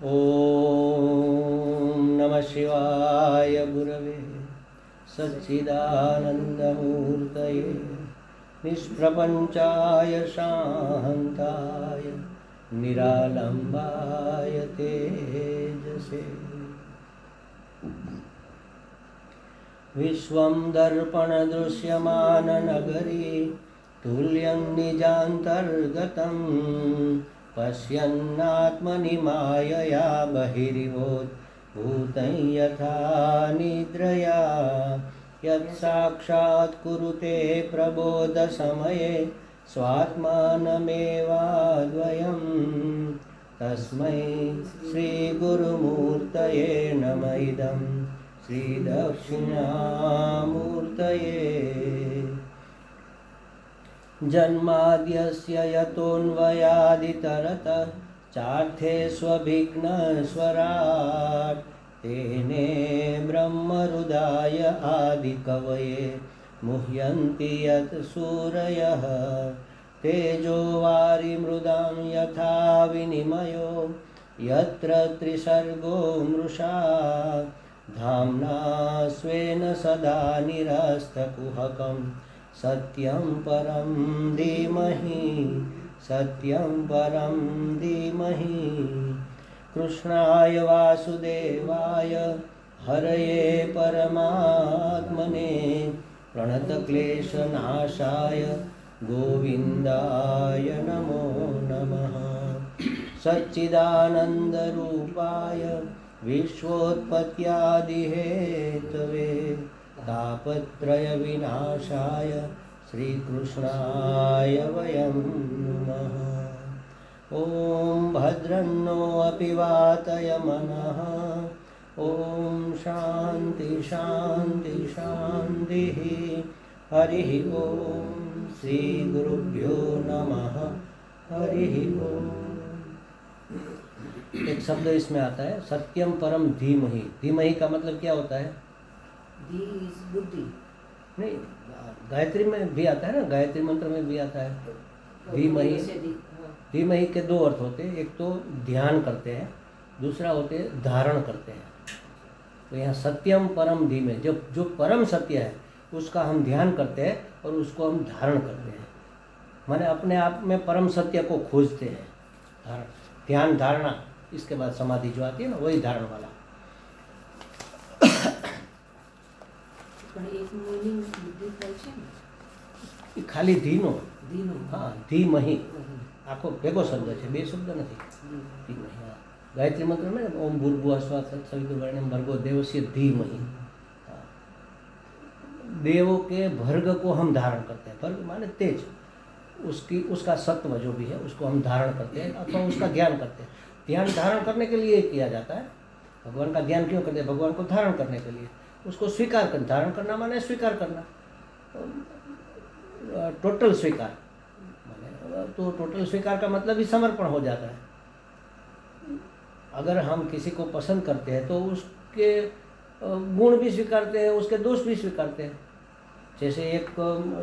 ओम नमः शिवाय गुरवे सच्चिदानन्दमूर्तये निष्प्रपञ्चाय शान्ताय निरालम्बाय तेजसे। विश्वं दर्पणदृश्यमाननगरी तुल्यं निजान्तर्गतं पश्यन्नात्मनि मायया बहिरिवोद्भूतं यथा निद्रया यत्साक्षात् कुरुते प्रबोधसमये स्वात्मानमेवाद्वयं तस्मै श्रीगुरुमूर्तये नमः इदं श्रीदक्षिणामूर्तये। जन्माद्यस्य यतोऽन्वयादितरतः चार्थेष्वभिघ्नस्वराट् तेने ब्रह्महृदाय आदिकवये मुह्यन्ति यत् सूरयः तेजो वारिमृदां यथा विनिमयो यत्र त्रिसर्गो मृषा धाम्ना स्वेन सदा निरस्तकुहकं सत्यं परं धीमहि सत्यं परं धीमहि। कृष्णाय वासुदेवाय हरये परमात्मने प्रणतक्लेशनाशाय गोविन्दाय नमो नमः। सच्चिदानन्दरूपाय विश्वोत्पत्त्यादिहेतवे तापत्रयविनाशाय श्रीकृष्णाय वयं नमः। ॐ भद्रन्नो अपि वातय मनः। ॐ शान्ति शान्ति शान्तिः। हरिः ॐ श्रीगुरुभ्यो नमः। हरिः ॐ। एक शब्द इसमें आता है सत्यम परम धीमहि। धीमहि का मतलब क्या होता है? बुद्धि नहीं, गायत्री में भी आता है ना, गायत्री मंत्र में भी आता है धीमहि। धीमहि के दो अर्थ होते हैं, एक तो ध्यान करते हैं, दूसरा होते हैं धारण करते हैं। तो यहाँ सत्यम परम धीमहि, जो परम सत्य है उसका हम ध्यान करते हैं और उसको हम धारण करते हैं। माने अपने आप में परम सत्य को खोजते हैं। ध्यान धारणा, इसके बाद समाधि जो आती है ना, वही धारण वाला। खाली धीनो, हाँ धीमहि, आखो भेगो शब्द है, बे शब्द नहीं। धीमहि, हाँ गायत्री मंत्र में ओम भूर्भुवः स्वः तत्सवितुर्वरेण्यं भर्गो देवस्य धीमहि। देवों के भर्ग को हम धारण करते हैं। भर्ग माने तेज, उसका सत्व जो भी है उसको हम धारण करते हैं अथवा उसका ज्ञान करते हैं। ध्यान धारण करने के लिए किया जाता है। भगवान का ध्यान क्यों करते हैं? भगवान को धारण करने के लिए, उसको स्वीकार कर। धारण करना माने स्वीकार करना, टोटल स्वीकार माने। तो टोटल स्वीकार का मतलब ही समर्पण हो जाता है। अगर हम किसी को पसंद करते हैं तो उसके गुण भी स्वीकारते हैं, उसके दोष भी स्वीकारते हैं। जैसे एक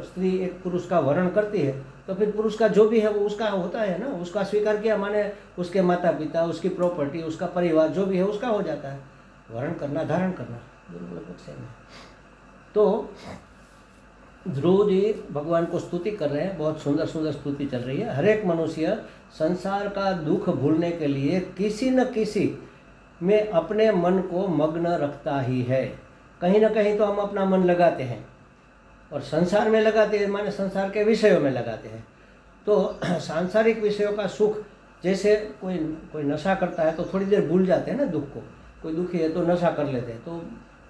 स्त्री एक पुरुष का वर्ण करती है तो फिर पुरुष का जो भी है वो उसका होता है ना, उसका स्वीकार किया माने उसके माता पिता, उसकी प्रॉपर्टी, उसका परिवार जो भी है उसका हो जाता है। वर्ण करना, धारण करना दोनों लगभग सेम है। तो ध्रुव जी भगवान को स्तुति कर रहे हैं, बहुत सुंदर सुंदर स्तुति चल रही है। हर एक मनुष्य संसार का दुख भूलने के लिए किसी न किसी में अपने मन को मग्न रखता ही है। कहीं ना कहीं तो हम अपना मन लगाते हैं, और संसार में लगाते हैं माने संसार के विषयों में लगाते हैं। तो सांसारिक विषयों का सुख, जैसे कोई नशा करता है तो थोड़ी देर भूल जाते हैं ना दुख को। कोई दुखी है तो नशा कर लेते हैं तो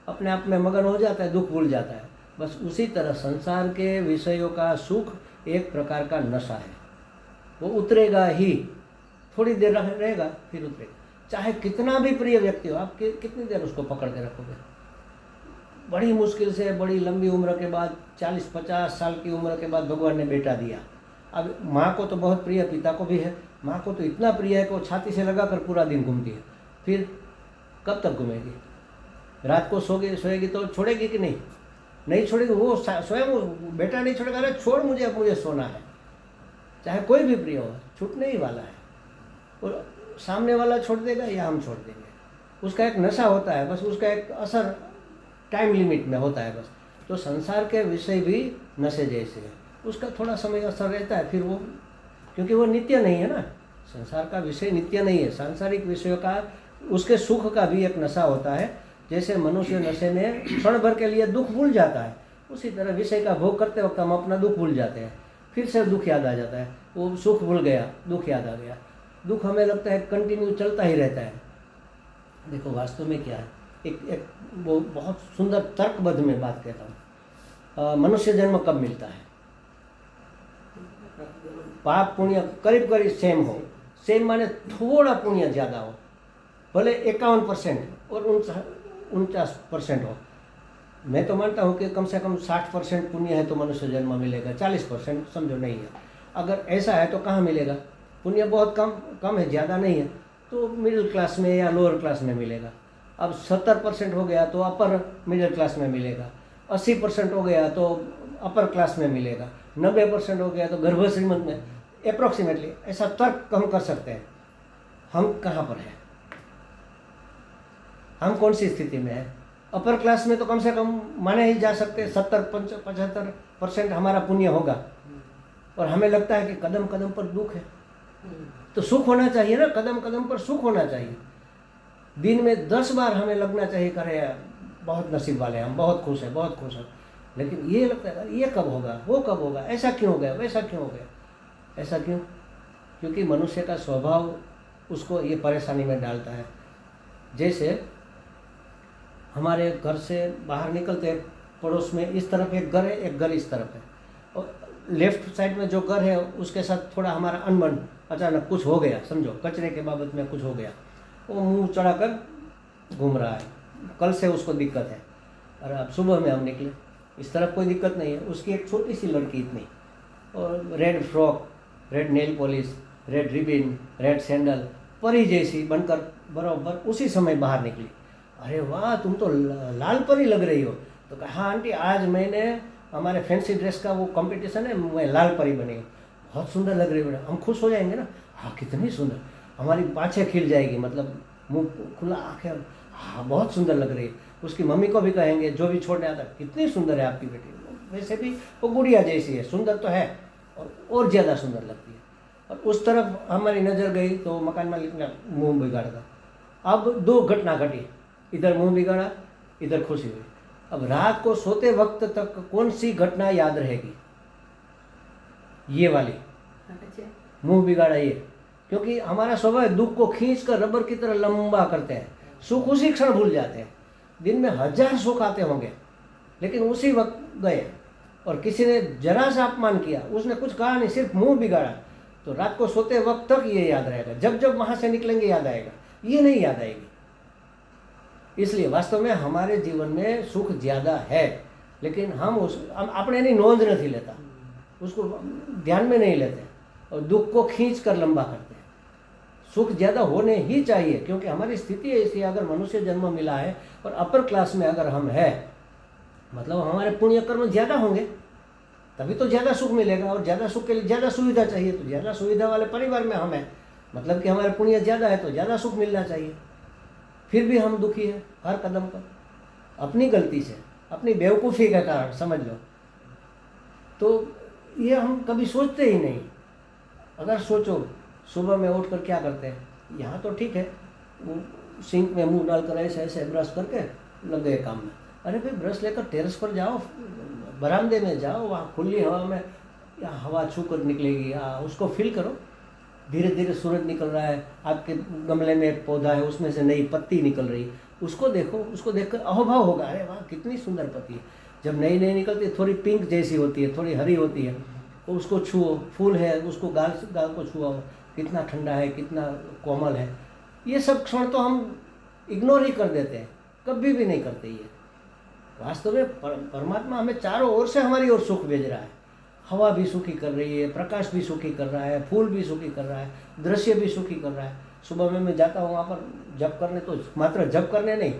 अपने आप में मगन हो जाता है, दुख भूल जाता है। बस उसी तरह संसार के विषयों का सुख एक प्रकार का नशा है। वो उतरेगा ही, थोड़ी देर रहेगा फिर उतरेगा। चाहे कितना भी प्रिय व्यक्ति हो, आप कितनी देर उसको पकड़ के रखोगे? बड़ी मुश्किल से बड़ी लंबी उम्र के बाद, 40-50 साल की उम्र के बाद भगवान ने बेटा दिया। अब माँ को तो बहुत प्रिय, पिता को भी है। माँ को तो इतना प्रिय है कि वो छाती से लगाकर पूरा दिन घूमती है। फिर कब तक घूमेगी? रात को सोएगी तो छोड़ेगी कि नहीं? नहीं छोड़ेगी। वो स्वयं बेटा नहीं छोड़ेगा, अरे छोड़ मुझे, अब मुझे सोना है। चाहे कोई भी प्रिय हो, छूटने ही वाला है। और सामने वाला छोड़ देगा या हम छोड़ देंगे। उसका एक नशा होता है, बस उसका एक असर टाइम लिमिट में होता है बस। तो संसार के विषय भी नशे जैसे है, उसका थोड़ा समय असर रहता है, फिर वो, क्योंकि वो नित्य नहीं है ना, संसार का विषय नित्य नहीं है। सांसारिक विषयों का, उसके सुख का भी एक नशा होता है। जैसे मनुष्य नशे में क्षण भर के लिए दुख भूल जाता है, उसी तरह विषय का भोग करते वक्त हम अपना दुख भूल जाते हैं, फिर से दुख याद आ जाता है। वो सुख भूल गया, दुख याद आ गया, दुख हमें लगता है कंटिन्यू चलता ही रहता है। देखो वास्तव में क्या है, एक वो बहुत सुंदर तर्कबद्ध में बात कहता हूँ। मनुष्य जन्म कब मिलता है? पाप पुण्य करीब करीब सेम हो, सेम माने थोड़ा पुण्य ज़्यादा हो, भले 51% और 49% हो। मैं तो मानता हूँ कि कम से कम 60% पुण्य है तो मनुष्य जन्म मिलेगा, 40% समझो नहीं है। अगर ऐसा है तो कहाँ मिलेगा? पुण्य बहुत कम है, ज़्यादा नहीं है, तो मिडिल क्लास में या लोअर क्लास में मिलेगा। अब 70% हो गया तो अपर मिडिल क्लास में मिलेगा, 80% हो गया तो अपर क्लास में मिलेगा, 90% हो गया तो गर्भ श्रीमंत में। अप्रॉक्सीमेटली ऐसा तर्क हम कर सकते हैं। हम कहाँ पर हैं? हम कौन सी स्थिति में है? अपर क्लास में तो कम से कम माने ही जा सकते 70-75% हमारा पुण्य होगा, और हमें लगता है कि कदम कदम पर दुख है। तो सुख होना चाहिए ना, कदम कदम पर सुख होना चाहिए। दिन में 10 बार हमें लगना चाहिए, करे बहुत नसीब वाले हैं हम, बहुत खुश हैं, बहुत खुश हैं। लेकिन ये लगता है ये कब होगा, वो कब होगा, ऐसा क्यों हो गया, वैसा क्यों हो गया। ऐसा क्यों? क्योंकि मनुष्य का स्वभाव उसको ये परेशानी में डालता है। जैसे हमारे घर से बाहर निकलते पड़ोस में इस तरफ एक घर है, एक घर इस तरफ है, और लेफ्ट साइड में जो घर है उसके साथ थोड़ा हमारा अनबन, अचानक कुछ हो गया, समझो कचरे के बाबत में कुछ हो गया, वो मुंह चढ़ाकर घूम रहा है, कल से उसको दिक्कत है। और अब सुबह में हम निकले, इस तरफ कोई दिक्कत नहीं है, उसकी एक छोटी सी लड़की इतनी, और red frock, red nail polish, red ribbon, red sandal, परी जैसी बनकर बराबर उसी समय बाहर निकली। अरे वाह, तुम तो लाल परी लग रही हो। तो कहा हाँ आंटी, आज मैंने हमारे फैंसी ड्रेस का वो कंपटीशन है, मैं लाल परी बनी हूँ। बहुत सुंदर लग रही है बेटा। हम खुश हो जाएंगे ना, हाँ कितनी सुंदर, हमारी पाछे खिल जाएगी, मतलब मुंह खुला, आंखें, हाँ बहुत सुंदर लग रही है। उसकी मम्मी को भी कहेंगे, जो भी छोड़ने आता, कितनी सुंदर है आपकी बेटी। वैसे भी वो गुड़िया जैसी है, सुंदर तो है, और ज़्यादा सुंदर लगती है। और उस तरफ हमारी नज़र गई तो मकान मालिक ने मुँह बिगाड़ दिया। अब 2 घटना घटी, इधर मुंह बिगाड़ा, इधर खुशी हुई। अब रात को सोते वक्त तक कौन सी घटना याद रहेगी? ये वाली, मुंह बिगाड़ा ये। क्योंकि हमारा स्वभाव दुख को खींच कर रबर की तरह लंबा करते हैं, सुख उसी क्षण भूल जाते हैं। दिन में 1000 सुख आते होंगे, लेकिन उसी वक्त गए। और किसी ने जरा सा अपमान किया, उसने कुछ कहा नहीं, सिर्फ मुंह बिगाड़ा, तो रात को सोते वक्त तक ये याद रहेगा। जब जब वहां से निकलेंगे याद आएगा, ये नहीं याद आएगी। इसलिए वास्तव में हमारे जीवन में सुख ज़्यादा है, लेकिन हम अपने नहीं नोंद नहीं लेता, उसको ध्यान में नहीं लेते, और दुख को खींच कर लंबा करते हैं। सुख ज़्यादा होने ही चाहिए, क्योंकि हमारी स्थिति ऐसी, अगर मनुष्य जन्म मिला है और अपर क्लास में अगर हम है, मतलब हमारे पुण्य कर्म ज़्यादा होंगे, तभी तो ज़्यादा सुख मिलेगा। और ज़्यादा सुख के लिए ज़्यादा सुविधा चाहिए, तो ज़्यादा सुविधा वाले परिवार में हम हैं, मतलब कि हमारे पुण्य ज़्यादा है तो ज़्यादा सुख मिलना चाहिए। फिर भी हम दुखी हैं हर कदम पर, अपनी गलती से, अपनी बेवकूफ़ी के कारण, समझ लो। तो ये हम कभी सोचते ही नहीं। अगर सोचो, सुबह में उठकर क्या करते हैं, यहाँ तो ठीक है, सिंक में मुंह डालकर ऐसे ऐसे ब्रश करके लग गए काम में। अरे भाई, ब्रश लेकर टेरेस पर जाओ, बरामदे में जाओ, वहाँ खुली हवा में या हवा छू कर निकलेगी, उसको फील करो। धीरे धीरे सूरज निकल रहा है, आपके गमले में एक पौधा है, उसमें से नई पत्ती निकल रही, उसको देखो, उसको देखकर अहोभाव होगा, अरे वाह कितनी सुंदर पत्ती है। जब नई नई निकलती है, थोड़ी पिंक जैसी होती है, थोड़ी हरी होती है, तो उसको छुओ। फूल है, उसको गाल को छुओ, कितना ठंडा है, कितना कोमल है। ये सब क्षण तो हम इग्नोर ही कर देते हैं, कभी भी नहीं करते। ये वास्तव में परमात्मा हमें चारों ओर से हमारी ओर सुख भेज रहा है। हवा भी सुखी कर रही है, प्रकाश भी सुखी कर रहा है, फूल भी सुखी कर रहा है, दृश्य भी सुखी कर रहा है। सुबह में मैं जाता हूँ वहाँ पर जप करने, तो मात्र जप करने नहीं,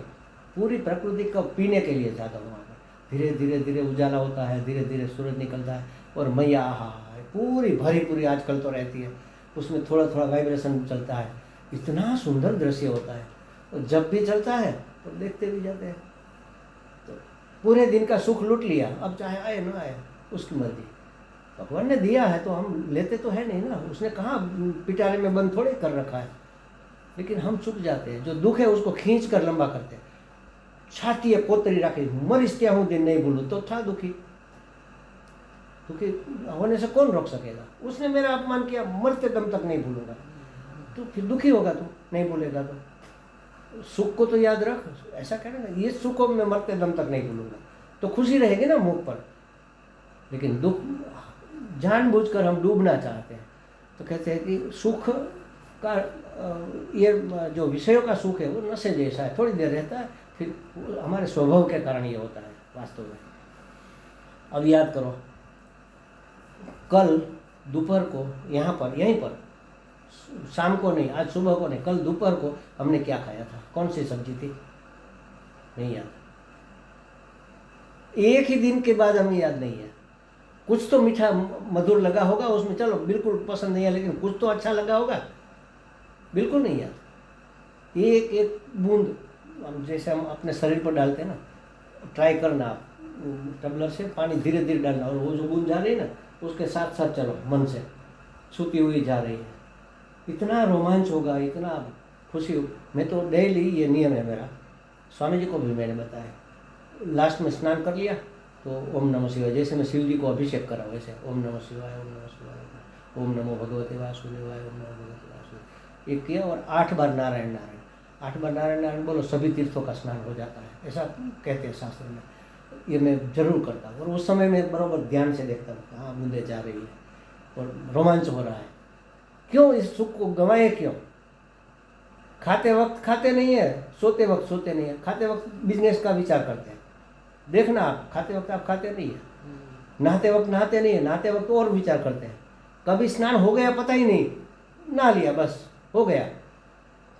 पूरी प्रकृति को पीने के लिए जाता हूँ वहाँ पर। धीरे धीरे धीरे उजाला होता है, धीरे धीरे सूरज निकलता है, और मैया पूरी भरी पूरी आजकल तो रहती है, उसमें थोड़ा थोड़ा वाइब्रेशन चलता है, इतना सुंदर दृश्य होता है, और जब भी चलता है तो देखते भी जाते हैं। तो पूरे दिन का सुख लूट लिया, अब चाहे आए ना आए उसकी मर्जी। भगवान ने दिया है तो हम लेते तो है नहीं ना, उसने कहाँ पिटारे में बंद थोड़े कर रखा है। लेकिन हम चुक जाते हैं, जो दुख है उसको खींच कर लंबा करते हैं। छाती है पोतरी राखी, मरीज क्या हूँ दिन नहीं भूलूँ, तो था दुखी। दुखी होने से कौन रोक सकेगा? उसने मेरा अपमान किया, मरते दम तक नहीं भूलूंगा। तो फिर दुखी होगा तू, नहीं भूलेगा तो। सुख को तो याद रख, ऐसा कहना ना, ये सुख को मैं मरते दम तक नहीं भूलूंगा, तो खुशी रहेगी ना मुख पर। लेकिन दुख जानबूझकर हम डूबना चाहते हैं। तो कहते हैं कि सुख का ये जो विषयों का सुख है वो नशे जैसा है, थोड़ी देर रहता है, फिर हमारे स्वभाव के कारण ये होता है वास्तव में। अब याद करो, कल दोपहर को यहाँ पर, यहीं पर, शाम को नहीं, आज सुबह को नहीं, कल दोपहर को हमने क्या खाया था, कौन सी सब्जी थी, नहीं याद। एक ही दिन के बाद हमें याद नहीं है। कुछ तो मीठा मधुर लगा होगा उसमें, चलो बिल्कुल पसंद नहीं है, लेकिन कुछ तो अच्छा लगा होगा, बिल्कुल नहीं याद। एक एक बूंद जैसे हम अपने शरीर पर डालते हैं ना, ट्राई करना आप, टबलर से पानी धीरे धीरे डालना, और वो जो बूंद जा रही है ना उसके साथ साथ चलो, मन से छूती हुई जा रही है, इतना रोमांच होगा, इतना खुशी हो। मैं तो डेली, ये नियम है मेरा, स्वामी जी को भी मैंने बताया, लास्ट में स्नान कर लिया तो ओम नमः शिवाय, जैसे मैं शिव जी को अभिषेक करा वैसे ओम नमः शिवाय, ओम नमः शिवाय, ओम नमो भगवते वासुदेवाय, ओम नमो भगवते वासुदेवाय, एक किया, और 8 बार नारायण नारायण, 8 बार नारायण नारायण बोलो, सभी तीर्थों का स्नान हो जाता है, ऐसा कहते हैं शास्त्र में। ये मैं जरूर करता हूँ, और उस समय मैं बराबर ध्यान से देखता हूँ, हाँ बूंदे जा रही है और रोमांच हो रहा है। क्यों इस सुख को गंवाए, क्यों? खाते वक्त खाते नहीं है, सोते वक्त सोते नहीं है, खाते वक्त बिजनेस का विचार करते हैं। देखना आप, खाते वक्त आप खाते नहीं है, नहाते वक्त नहाते नहीं है, नहाते वक्त और विचार करते हैं। कभी स्नान हो गया पता ही नहीं, नहा लिया बस हो गया,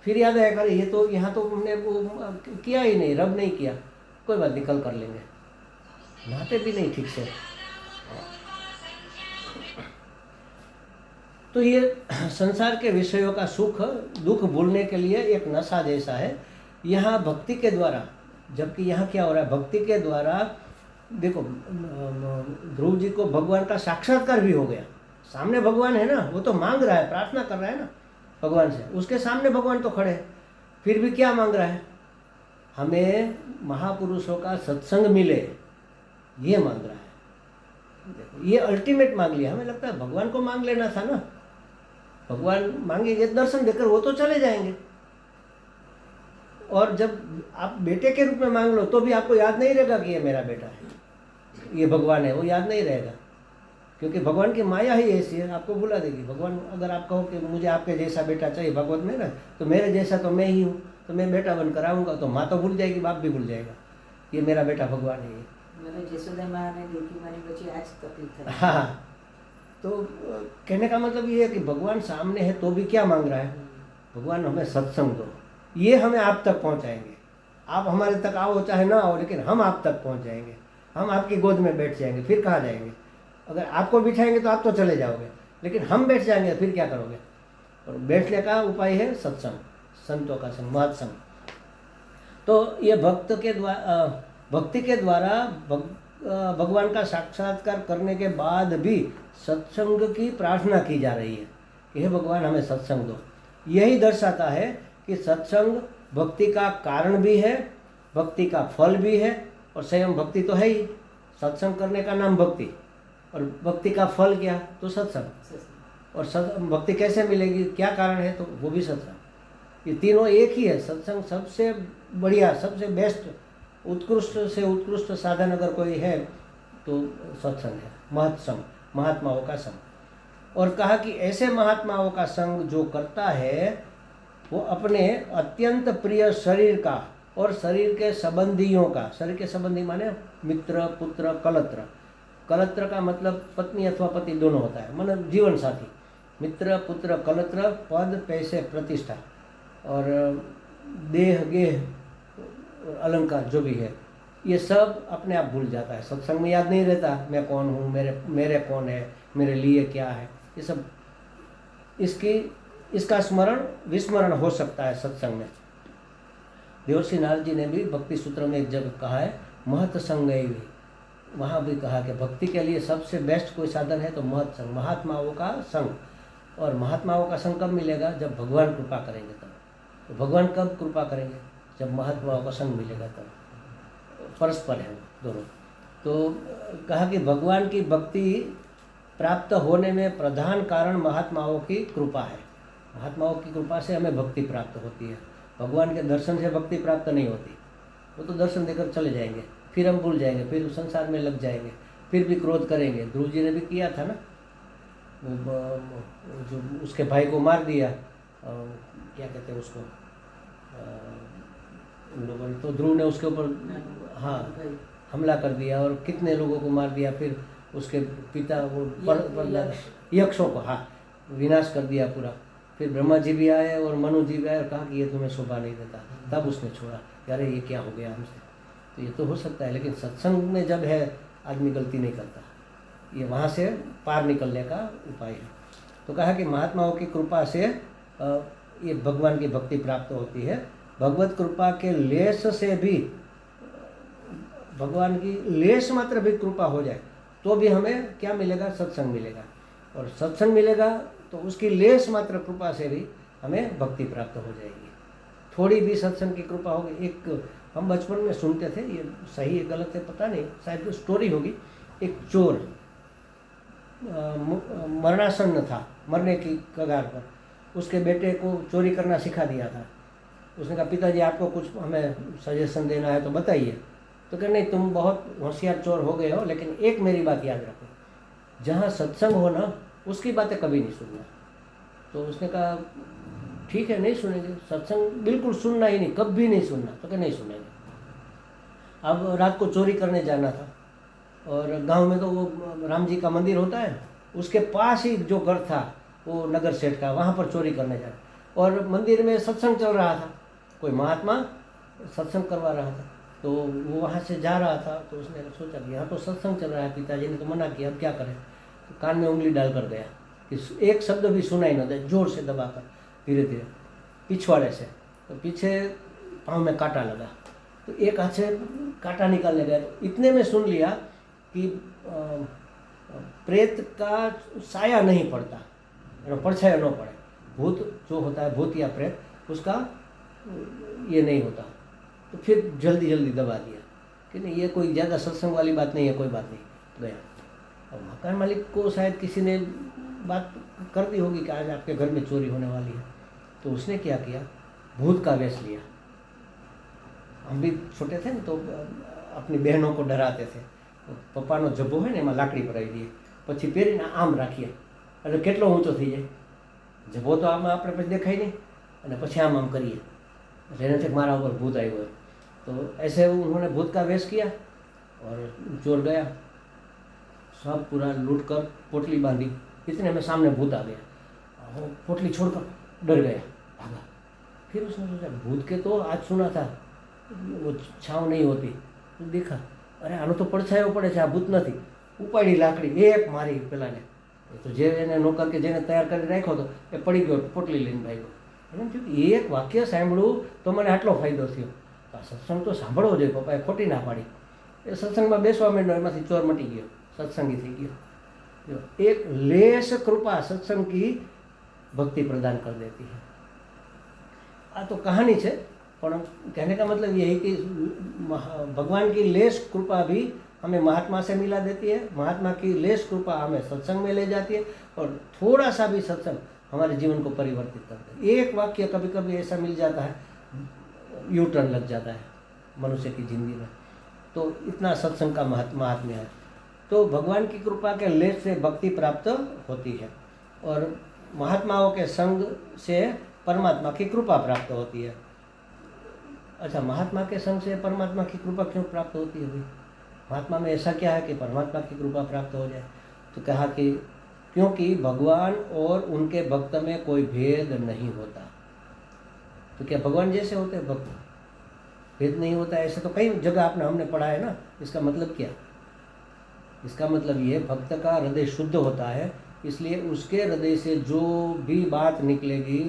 फिर याद आया करे ये तो यहाँ तो हमने वो किया ही नहीं, रब नहीं किया, कोई बात निकल कर लेंगे, नहाते भी नहीं ठीक से। तो ये संसार के विषयों का सुख दुख भूलने के लिए एक नशा जैसा है। यहाँ भक्ति के द्वारा, जबकि यहाँ क्या हो रहा है, भक्ति के द्वारा देखो, ध्रुव जी को भगवान का साक्षात्कार भी हो गया। सामने भगवान है ना, वो तो मांग रहा है, प्रार्थना कर रहा है ना भगवान से, उसके सामने भगवान तो खड़े हैं, फिर भी क्या मांग रहा है, हमें महापुरुषों का सत्संग मिले, ये मांग रहा है। देखो ये अल्टीमेट मांग लिया। हमें लगता है भगवान को मांग लेना था ना, भगवान मांगेंगे दर्शन देकर वो तो चले जाएंगे, और जब आप बेटे के रूप में मांग लो तो भी आपको याद नहीं रहेगा कि ये मेरा बेटा है, ये भगवान है, वो याद नहीं रहेगा, क्योंकि भगवान की माया ही ऐसी है, आपको भुला देगी। भगवान, अगर आप कहो कि मुझे आपके जैसा बेटा चाहिए भगवत में ना, तो मेरे जैसा तो मैं ही हूँ, तो मैं बेटा बनकर आऊँगा, तो माँ तो भूल जाएगी, बाप भी भूल जाएगा, ये मेरा बेटा भगवान है। हाँ, तो कहने का मतलब ये है कि भगवान सामने है तो भी क्या मांग रहा है, भगवान हमें सत्संग दो, ये हमें आप तक पहुंचाएंगे। आप हमारे तक आओ चाहे ना आओ, लेकिन हम आप तक पहुंच जाएंगे, हम आपकी गोद में बैठ जाएंगे, फिर कहाँ जाएंगे? अगर आपको बिठाएंगे तो आप तो चले जाओगे, लेकिन हम बैठ जाएंगे फिर क्या करोगे? और बैठने का उपाय है सत्संग, संतों का संग, महत्संग। तो ये भक्ति के द्वारा भगवान का साक्षात्कार करने के बाद भी सत्संग की प्रार्थना की जा रही है कि हे भगवान हमें सत्संग दो। यही दर्शाता है कि सत्संग भक्ति का कारण भी है, भक्ति का फल भी है, और स्वयं भक्ति तो है ही। सत्संग करने का नाम भक्ति, और भक्ति का फल क्या? तो सत्संग। और भक्ति कैसे मिलेगी, क्या कारण है? तो वो भी सत्संग। ये तीनों एक ही है। सत्संग सबसे बढ़िया, सबसे बेस्ट, उत्कृष्ट से उत्कृष्ट साधन अगर कोई है तो सत्संग है, महत्संग, महात्माओं का संग। और कहा कि ऐसे महात्माओं का संग जो करता है वो अपने अत्यंत प्रिय शरीर का और शरीर के संबंधियों का, शरीर के संबंधी माने मित्र, पुत्र, कलत्र। कलत्र का मतलब पत्नी अथवा पति दोनों होता है, मतलब जीवन साथी। मित्र, पुत्र, कलत्र, पद, पैसे, प्रतिष्ठा और देह, गेह, अलंकार जो भी है, ये सब अपने आप भूल जाता है। सत्संग में याद नहीं रहता मैं कौन हूँ, मेरे कौन है, मेरे लिए क्या है, ये सब। इसकी इसका स्मरण विस्मरण हो सकता है सत्संग में। देवर्षि नारद जी ने भी भक्ति सूत्र में एक जगह कहा है महत संग, वहाँ भी कहा कि भक्ति के लिए सबसे बेस्ट कोई साधन है तो महत संग, महात्माओं का संग। और महात्माओं का संग कब मिलेगा? जब भगवान कृपा करेंगे तब। तो भगवान कब कृपा करेंगे? जब महात्माओं का संग मिलेगा तब। परस्पर है दोनों। तो कहा कि भगवान की भक्ति प्राप्त होने में प्रधान कारण महात्माओं की कृपा है। महात्माओं की कृपा से हमें भक्ति प्राप्त होती है। भगवान के दर्शन से भक्ति प्राप्त नहीं होती। वो तो दर्शन देकर चले जाएंगे, फिर हम भूल जाएंगे, फिर संसार में लग जाएंगे, फिर भी क्रोध करेंगे। ध्रुव जी ने भी किया था ना, जो उसके भाई को मार दिया, क्या कहते हैं उसको, उन लोगों ने, तो ध्रुव ने उसके ऊपर हाँ हमला कर दिया और कितने लोगों को मार दिया। फिर उसके पिता वो यक्षों को हाँ विनाश कर दिया पूरा। फिर ब्रह्मा जी भी आए और मनु जी भी आए और कहा कि ये तुम्हें शोभा नहीं देता। तब उसने छोड़ा, अरे ये क्या हो गया हमसे। तो ये तो हो सकता है, लेकिन सत्संग में जब है आदमी गलती नहीं करता, ये वहाँ से पार निकलने का उपाय है। तो कहा कि महात्माओं की कृपा से ये भगवान की भक्ति प्राप्त होती है। भगवत कृपा के लेस से भी, भगवान की लेस मात्र भी कृपा हो जाए तो भी हमें क्या मिलेगा? सत्संग मिलेगा। और सत्संग मिलेगा तो उसकी लेस मात्र कृपा से भी हमें भक्ति प्राप्त हो जाएगी। थोड़ी भी सत्संग की कृपा होगी। एक हम बचपन में सुनते थे, ये सही है गलत है पता नहीं, शायद तो स्टोरी होगी। एक चोर मरणासन्न था, मरने की कगार पर। उसके बेटे को चोरी करना सिखा दिया था। उसने कहा पिताजी आपको कुछ हमें सजेशन देना है तो बताइए। तो कहा नहीं तुम बहुत होशियार चोर हो गए हो, लेकिन एक मेरी बात याद रखो, जहाँ सत्संग हो ना उसकी बातें कभी नहीं सुनना। तो उसने कहा ठीक है नहीं सुनेंगे, सत्संग बिल्कुल सुनना ही नहीं, कभी नहीं सुनना। तो क्या नहीं सुनेंगे। अब रात को चोरी करने जाना था और गांव में तो वो राम जी का मंदिर होता है, उसके पास ही जो घर था वो नगर सेठ का, वहाँ पर चोरी करने जाना। और मंदिर में सत्संग चल रहा था, कोई महात्मा सत्संग करवा रहा था। तो वो वहाँ से जा रहा था तो उसने सोचा कि यहाँ तो सत्संग चल रहा है, पिताजी ने तो मना किया, अब क्या करें। तो कान में उंगली डाल कर गया कि एक शब्द भी सुनाई न दे, जोर से दबाकर धीरे धीरे पिछवाड़े से। तो पीछे पाँव में कांटा लगा, तो एक हाथ से कांटा निकालने गया तो इतने में सुन लिया कि प्रेत का साया नहीं पड़ता, परछाया न पड़े। भूत जो होता है, भूत या प्रेत, उसका ये नहीं होता। तो फिर जल्दी जल्दी दबा दिया कि नहीं ये कोई ज़्यादा सत्संग वाली बात नहीं है, कोई बात नहीं, गया। और मकान मालिक को शायद किसी ने बात कर दी होगी कि आज आपके घर में चोरी होने वाली है। तो उसने क्या किया, भूत का वेश लिया। हम भी छोटे थे ना तो अपनी बहनों को डराते थे। पप्पाનો જબ્બો હોય ને એમાં લાકડી ભરાવી દઈએ, પછી પહેરીને આમ રાખીએ એટલે કેટલો ઊંચો થઈ જાય। જબ્બો તો આમાં આપણે પછી દેખાય નહીં, અને પછી આમ આમ કરીએ એટલે એને થયું મારા ઉપર ભૂત આવ્યો है। तो ऐसे उन्होंने भूत का वेश किया और चोर गया, सब पूरा लूट कर पोटली बांधी। इतने में सामने भूत आ गया, वो पोटली छोड़कर डर गया, भागा। फिर उसने सोचा भूत के तो आज सुना था वो छाँव नहीं होती, तो देखा अरे આનો તો પડછાયો પડે છે, આ ભૂત નથી। ઉપાડી લાકડી એક મારી પેલાને, તો જે એને નોકર કે જેને તૈયાર કરી રાખ્યો હતો એ પડી ગયો, પોટલી લઈને ભાગ્યો। એને થયું કે એક વાક્ય સાંભળ્યું તો મને આટલો ફાયદો થયો। આ સત્સંગ તો સાંભળવો જોઈએ, પપ્પાએ ખોટી ના પાડી। એ સત્સંગમાં બેસવા માંડ્યો, એમાંથી ચોર મટી ગયો, સત્સંગી થઈ ગયો। એક લેશ कृपा सत्संग की भक्ति प्रदान कर देती है। आ तो कहानी है, पर कहने का मतलब ये है कि भगवान की लेश कृपा भी हमें महात्मा से मिला देती है, महात्मा की लेश कृपा हमें सत्संग में ले जाती है, और थोड़ा सा भी सत्संग हमारे जीवन को परिवर्तित करता है। एक वाक्य कभी कभी ऐसा मिल जाता है, यू टर्न लग जाता है मनुष्य की जिंदगी में। तो इतना सत्संग का महात्म्य है। तो भगवान की कृपा के लेश से भक्ति प्राप्त होती है, और महात्माओं के संग से परमात्मा की कृपा प्राप्त होती है। अच्छा, महात्मा के संग से परमात्मा की कृपा क्यों प्राप्त होती है भाई? महात्मा में ऐसा क्या है कि परमात्मा की कृपा प्राप्त हो जाए? तो कहा कि क्योंकि भगवान और उनके भक्त में कोई भेद नहीं होता। तो क्या भगवान जैसे होते हैं भक्त? भेद नहीं होता ऐसे तो कई जगह आपने हमने पढ़ा है ना। इसका मतलब क्या? इसका मतलब ये भक्त का हृदय शुद्ध होता है इसलिए उसके हृदय से जो भी बात निकलेगी,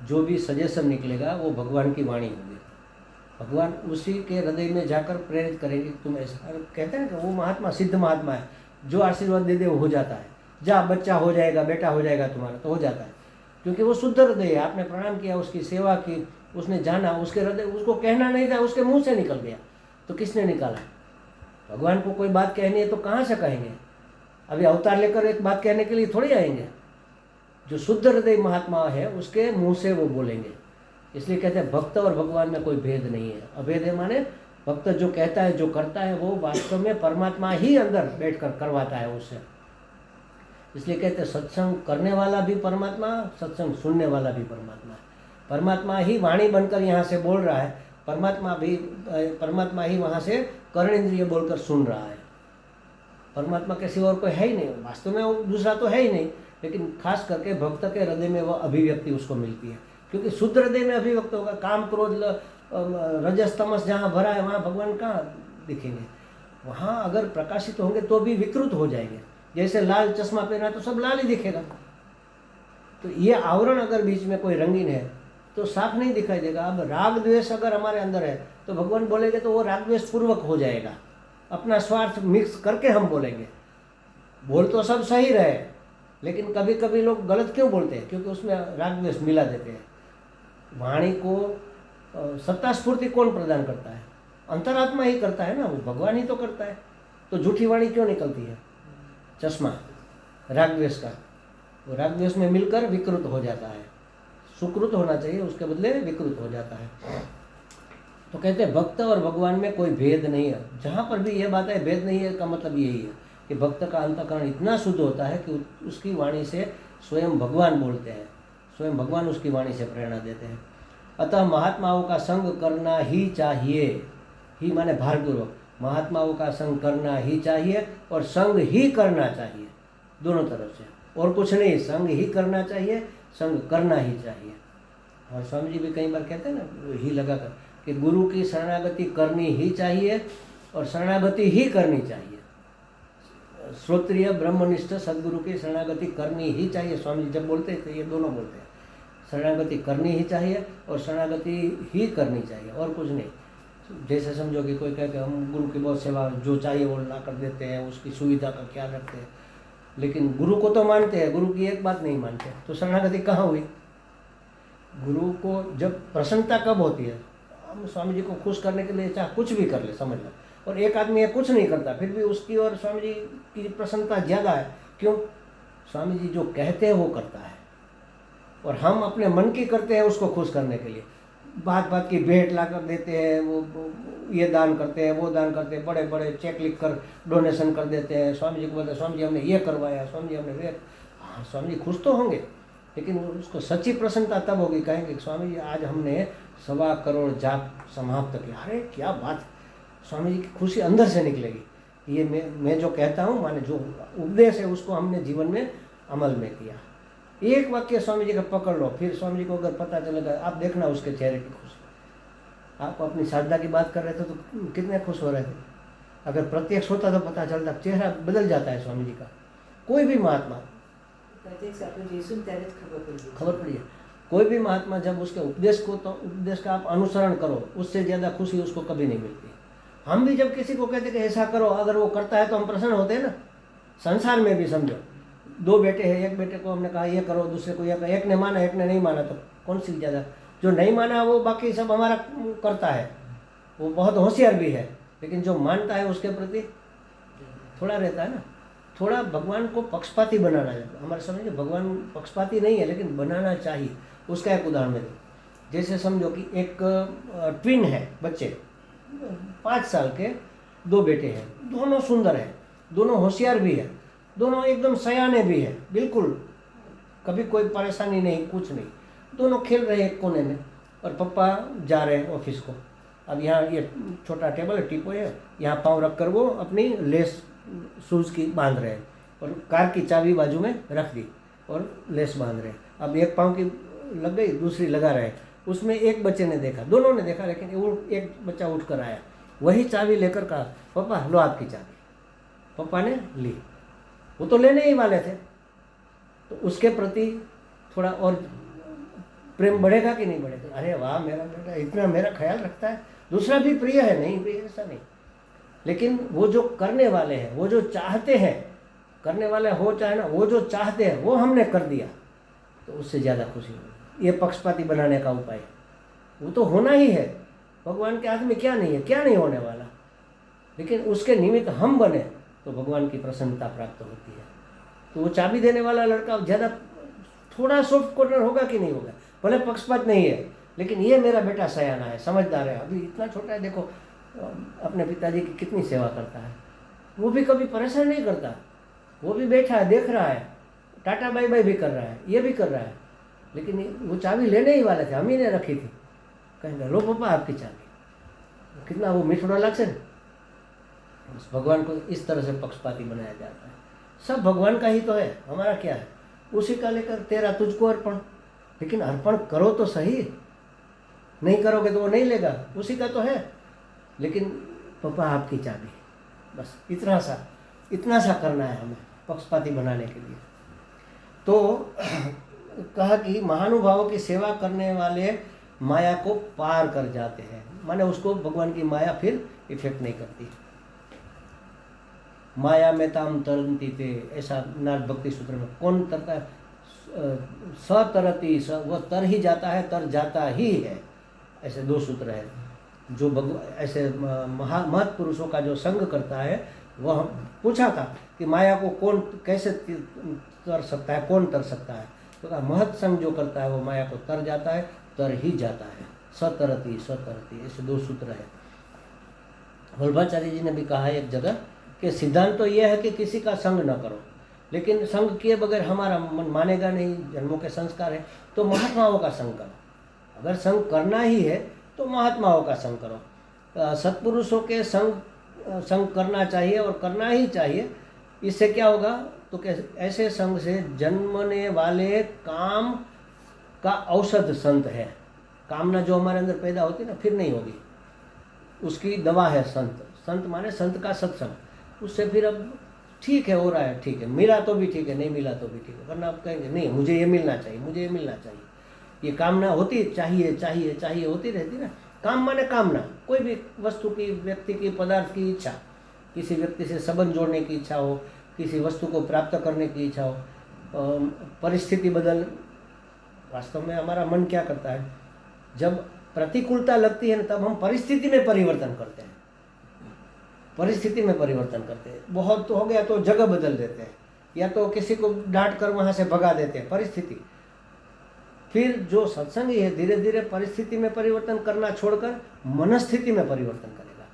जो भी सजेशन निकलेगा, वो भगवान की वाणी होगी। भगवान उसी के हृदय में जाकर प्रेरित करेंगे कि तुम ऐसा। कहते हैं कि वो महात्मा सिद्ध महात्मा है, जो आशीर्वाद दे दे वो हो जाता है। जा बच्चा हो जाएगा, बेटा हो जाएगा तुम्हारा, तो हो जाता है, क्योंकि वो शुद्ध हृदय है। आपने प्रणाम किया, उसकी सेवा की, उसने जाना, उसके हृदय, उसको कहना नहीं था, उसके मुंह से निकल गया, तो किसने निकाला? भगवान को कोई बात कहनी है तो कहाँ से कहेंगे? अभी अवतार लेकर एक बात कहने के लिए थोड़ी आएंगे। जो शुद्ध हृदय महात्मा है उसके मुंह से वो बोलेंगे। इसलिए कहते हैं भक्त और भगवान में कोई भेद नहीं है। अभेद है माने भक्त जो कहता है, जो करता है, वो वास्तव में परमात्मा ही अंदर बैठकर करवाता है उससे। इसलिए कहते हैं सत्संग करने वाला भी परमात्मा, सत्संग सुनने वाला भी परमात्मा है। परमात्मा ही वाणी बनकर यहाँ से बोल रहा है, परमात्मा ही वहाँ से कर्णेंद्रिय बोलकर सुन रहा है। परमात्मा के सिवा और कोई है ही नहीं, वास्तव में वो दूसरा तो है ही नहीं, लेकिन खास करके भक्त के हृदय में वह अभिव्यक्ति उसको मिलती है, क्योंकि शुद्ध हृदय में अभिव्यक्त होगा। काम क्रोध रजस तमस जहाँ भरा है वहाँ भगवान कहाँ दिखेंगे? वहाँ अगर प्रकाशित होंगे तो भी विकृत हो जाएंगे। जैसे लाल चश्मा पहना तो सब लाल ही दिखेगा। तो ये आवरण अगर बीच में कोई रंगीन है तो साफ नहीं दिखाई देगा। अब राग द्वेष अगर हमारे अंदर है तो भगवान बोलेंगे तो वो राग द्वेष पूर्वक हो जाएगा। अपना स्वार्थ मिक्स करके हम बोलेंगे। बोल तो सब सही रहे, लेकिन कभी कभी लोग गलत क्यों बोलते हैं? क्योंकि उसमें राग द्वेष मिला देते हैं। वाणी को सत्ता स्फूर्ति कौन प्रदान करता है? अंतरात्मा ही करता है ना, वो भगवान ही तो करता है। तो झूठी वाणी क्यों निकलती है? चश्मा राग द्वेष का, वो राग द्वेष में मिलकर विकृत हो जाता है। सुकृत होना चाहिए, उसके बदले विकृत हो जाता है। तो कहते हैं भक्त और भगवान में कोई भेद नहीं है। जहाँ पर भी यह बात है भेद नहीं है का मतलब यही है कि भक्त का अंतःकरण इतना शुद्ध होता है कि उसकी वाणी से स्वयं भगवान बोलते हैं, स्वयं भगवान उसकी वाणी से प्रेरणा देते हैं। अतः महात्माओं का संग करना ही चाहिए। ही माने भारपूर्वक, महात्माओं का संग करना ही चाहिए और संग ही करना चाहिए, दोनों तरफ से, और कुछ नहीं। संग ही करना चाहिए, संग करना ही चाहिए। और स्वामी जी भी कई बार कहते हैं ना ही लगाकर कि गुरु की शरणागति करनी ही चाहिए और शरणागति ही करनी चाहिए। श्रोत्रिय ब्रह्मनिष्ठ सद्गुरु की शरणागति करनी ही चाहिए। स्वामी जी जब बोलते हैं तो ये दोनों बोलते हैं, शरणागति करनी ही चाहिए और शरणागति ही करनी चाहिए, और कुछ नहीं। जैसे समझो कि कोई कहे कि हम गुरु की बहुत सेवा जो चाहिए वो ला कर देते हैं, उसकी सुविधा का ख्याल रखते हैं, लेकिन गुरु को तो मानते हैं, गुरु की एक बात नहीं मानते, तो शरणागति कहाँ हुई? गुरु को जब प्रसन्नता कब होती है? हम स्वामी जी को खुश करने के लिए चाहे कुछ भी कर ले, समझ लो। और एक आदमी ये कुछ नहीं करता, फिर भी उसकी और स्वामी जी की प्रसन्नता ज़्यादा है। क्यों? स्वामी जी जो कहते हैं वो करता है, और हम अपने मन की करते हैं उसको खुश करने के लिए। बात बात की भेंट ला कर देते हैं, वो ये दान करते हैं, वो दान करते हैं, बड़े बड़े चेक लिख कर डोनेशन कर देते हैं। स्वामी जी को बोलते हैं स्वामी जी हमने ये करवाया, स्वामी जी हमने वे। हाँ, स्वामी जी खुश तो होंगे, लेकिन उसको सच्ची प्रसन्नता तब होगी, कहेंगे स्वामी जी आज हमने 1.25 करोड़ जाप समाप्त किया। अरे क्या बात! स्वामी जी की खुशी अंदर से निकलेगी। ये मैं जो कहता हूँ, माने जो उपदेश है उसको हमने जीवन में अमल में किया। एक वाक्य स्वामी जी का पकड़ लो, फिर स्वामी जी को अगर पता चलेगा, आप देखना उसके चेहरे की खुशी। आप अपनी साधना की बात कर रहे थे तो कितने खुश हो रहे थे, अगर प्रत्यक्ष होता तो पता चलता, चेहरा बदल जाता है स्वामी जी का। कोई भी महात्मा, खबर पड़ी है, कोई भी महात्मा जब उसके उपदेश को, तो उपदेश का आप अनुसरण करो, उससे ज़्यादा खुशी उसको कभी नहीं मिलती। हम भी जब किसी को कहते कि ऐसा करो, अगर वो करता है तो हम प्रसन्न होते हैं ना। संसार में भी समझो, 2 बेटे हैं, एक बेटे को हमने कहा ये करो, दूसरे को ये, एक ने माना एक ने नहीं माना, तो कौन सी ज़्यादा? जो नहीं माना वो बाकी सब हमारा करता है, वो बहुत होशियार भी है, लेकिन जो मानता है उसके प्रति थोड़ा रहता है ना। थोड़ा भगवान को पक्षपाती बनाना है। हमारे समझिए भगवान पक्षपाती नहीं है, लेकिन बनाना चाहिए। उसका एक उदाहरण में जैसे समझो कि एक ट्विन है, बच्चे 5 साल के 2 बेटे हैं, दोनों सुंदर हैं, दोनों होशियार भी है, दोनों एकदम सयाने भी है, बिल्कुल कभी कोई परेशानी नहीं, कुछ नहीं। दोनों खेल रहे हैं एक कोने में, और पापा जा रहे हैं ऑफिस को। अब यहाँ ये छोटा टेबल है, टीपो है, यहाँ पाँव रख कर वो अपनी लेस शूज़ की बांध रहे हैं, और कार की चाबी बाजू में रख दी और लेस बांध रहे हैं। अब एक पाँव की लग गई, दूसरी लगा रहे हैं। उसमें एक बच्चे ने देखा, दोनों ने देखा, लेकिन एक बच्चा उठ कर आया, वही चाबी लेकर कहा पापा लो आपकी चाबी। पापा ने ली, वो तो लेने ही वाले थे, तो उसके प्रति थोड़ा और प्रेम बढ़ेगा कि नहीं बढ़ेगा? अरे वाह, मेरा बेटा इतना मेरा ख्याल रखता है, दूसरा भी प्रिय है, नहीं प्रिय ऐसा नहीं। लेकिन वो जो करने वाले हैं, वो जो चाहते हैं, करने वाले हो चाहे ना, वो जो चाहते हैं वो हमने कर दिया, तो उससे ज़्यादा खुशी होगी। ये पक्षपाती बनाने का उपाय है। वो तो होना ही है, भगवान के हाथ में क्या नहीं है, क्या नहीं होने वाला, लेकिन उसके निमित्त हम बने तो भगवान की प्रसन्नता प्राप्त होती है। तो वो चाबी देने वाला लड़का ज़्यादा थोड़ा सॉफ्ट कॉर्नर होगा कि नहीं होगा? भले पक्षपात नहीं है, लेकिन ये मेरा बेटा सयाना है, समझदार है, अभी इतना छोटा है, देखो अपने पिताजी की कितनी सेवा करता है, वो भी कभी परेशान नहीं करता, वो भी बैठा है, देख रहा है, टाटा बाय बाय भी कर रहा है, ये भी कर रहा है। लेकिन वो चाबी लेने ही वाले थे, हम ही ने रखी थी, कहेंगे लो पापा आपकी चाबी, कितना वो मीठा लगसे। उस भगवान को इस तरह से पक्षपाती बनाया जाता है। सब भगवान का ही तो है, हमारा क्या है? उसी का लेकर तेरा तुझको अर्पण, लेकिन अर्पण करो तो सही, नहीं करोगे तो वो नहीं लेगा, उसी का तो है। लेकिन पापा आपकी चाबी, बस इतना सा करना है हमें पक्षपाती बनाने के लिए। तो कहा कि महानुभावों की सेवा करने वाले माया को पार कर जाते हैं, माने उसको भगवान की माया फिर इफेक्ट नहीं करती। माया में ताम तरंती थे, ऐसा नाथ भक्ति सूत्र में। कौन तरता है? सतरती, वह तर ही जाता है, तर जाता ही है, ऐसे 2 सूत्र है। जो ऐसे महत पुरुषों का जो संग करता है, वह पूछा था कि माया को कौन कैसे तर सकता है, कौन तर सकता है? तो कहा महत संग जो करता है वो माया को तर जाता है, तर ही जाता है। सतरती, ऐसे 2 सूत्र है। वल्लभाचार्य जी ने भी कहा है एक जगह कि सिद्धांत तो यह है कि किसी का संग न करो, लेकिन संग किए बगैर हमारा मन मानेगा नहीं, जन्मों के संस्कार है, तो महात्माओं का संग करो। अगर संग करना ही है तो महात्माओं का संग करो, सत्पुरुषों के संग करना चाहिए और करना ही चाहिए। इससे क्या होगा? तो ऐसे संग से जन्मने वाले काम का औषध संत है। कामना जो हमारे अंदर पैदा होती है ना, फिर नहीं होगी, उसकी दवा है संत। संत माने संत का सत्संग। उससे फिर अब ठीक है, हो रहा है, ठीक है, मिला तो भी ठीक है, नहीं मिला तो भी ठीक है, वरना आप कहेंगे नहीं मुझे ये मिलना चाहिए, मुझे ये मिलना चाहिए। ये कामना होती चाहिए होती रहती ना। काम माने कामना, कोई भी वस्तु की, व्यक्ति की, पदार्थ की इच्छा, किसी व्यक्ति से संबंध जोड़ने की इच्छा हो, किसी वस्तु को प्राप्त करने की इच्छा हो, परिस्थिति बदल। वास्तव में हमारा मन क्या करता है? जब प्रतिकूलता लगती है ना, तब हम परिस्थिति में परिवर्तन करते हैं, बहुत तो हो गया तो जगह बदल देते हैं, या तो किसी को डांट कर वहाँ से भगा देते हैं, परिस्थिति। फिर जो सत्संग है धीरे धीरे परिस्थिति में परिवर्तन करना छोड़कर मनस्थिति में परिवर्तन करेगा।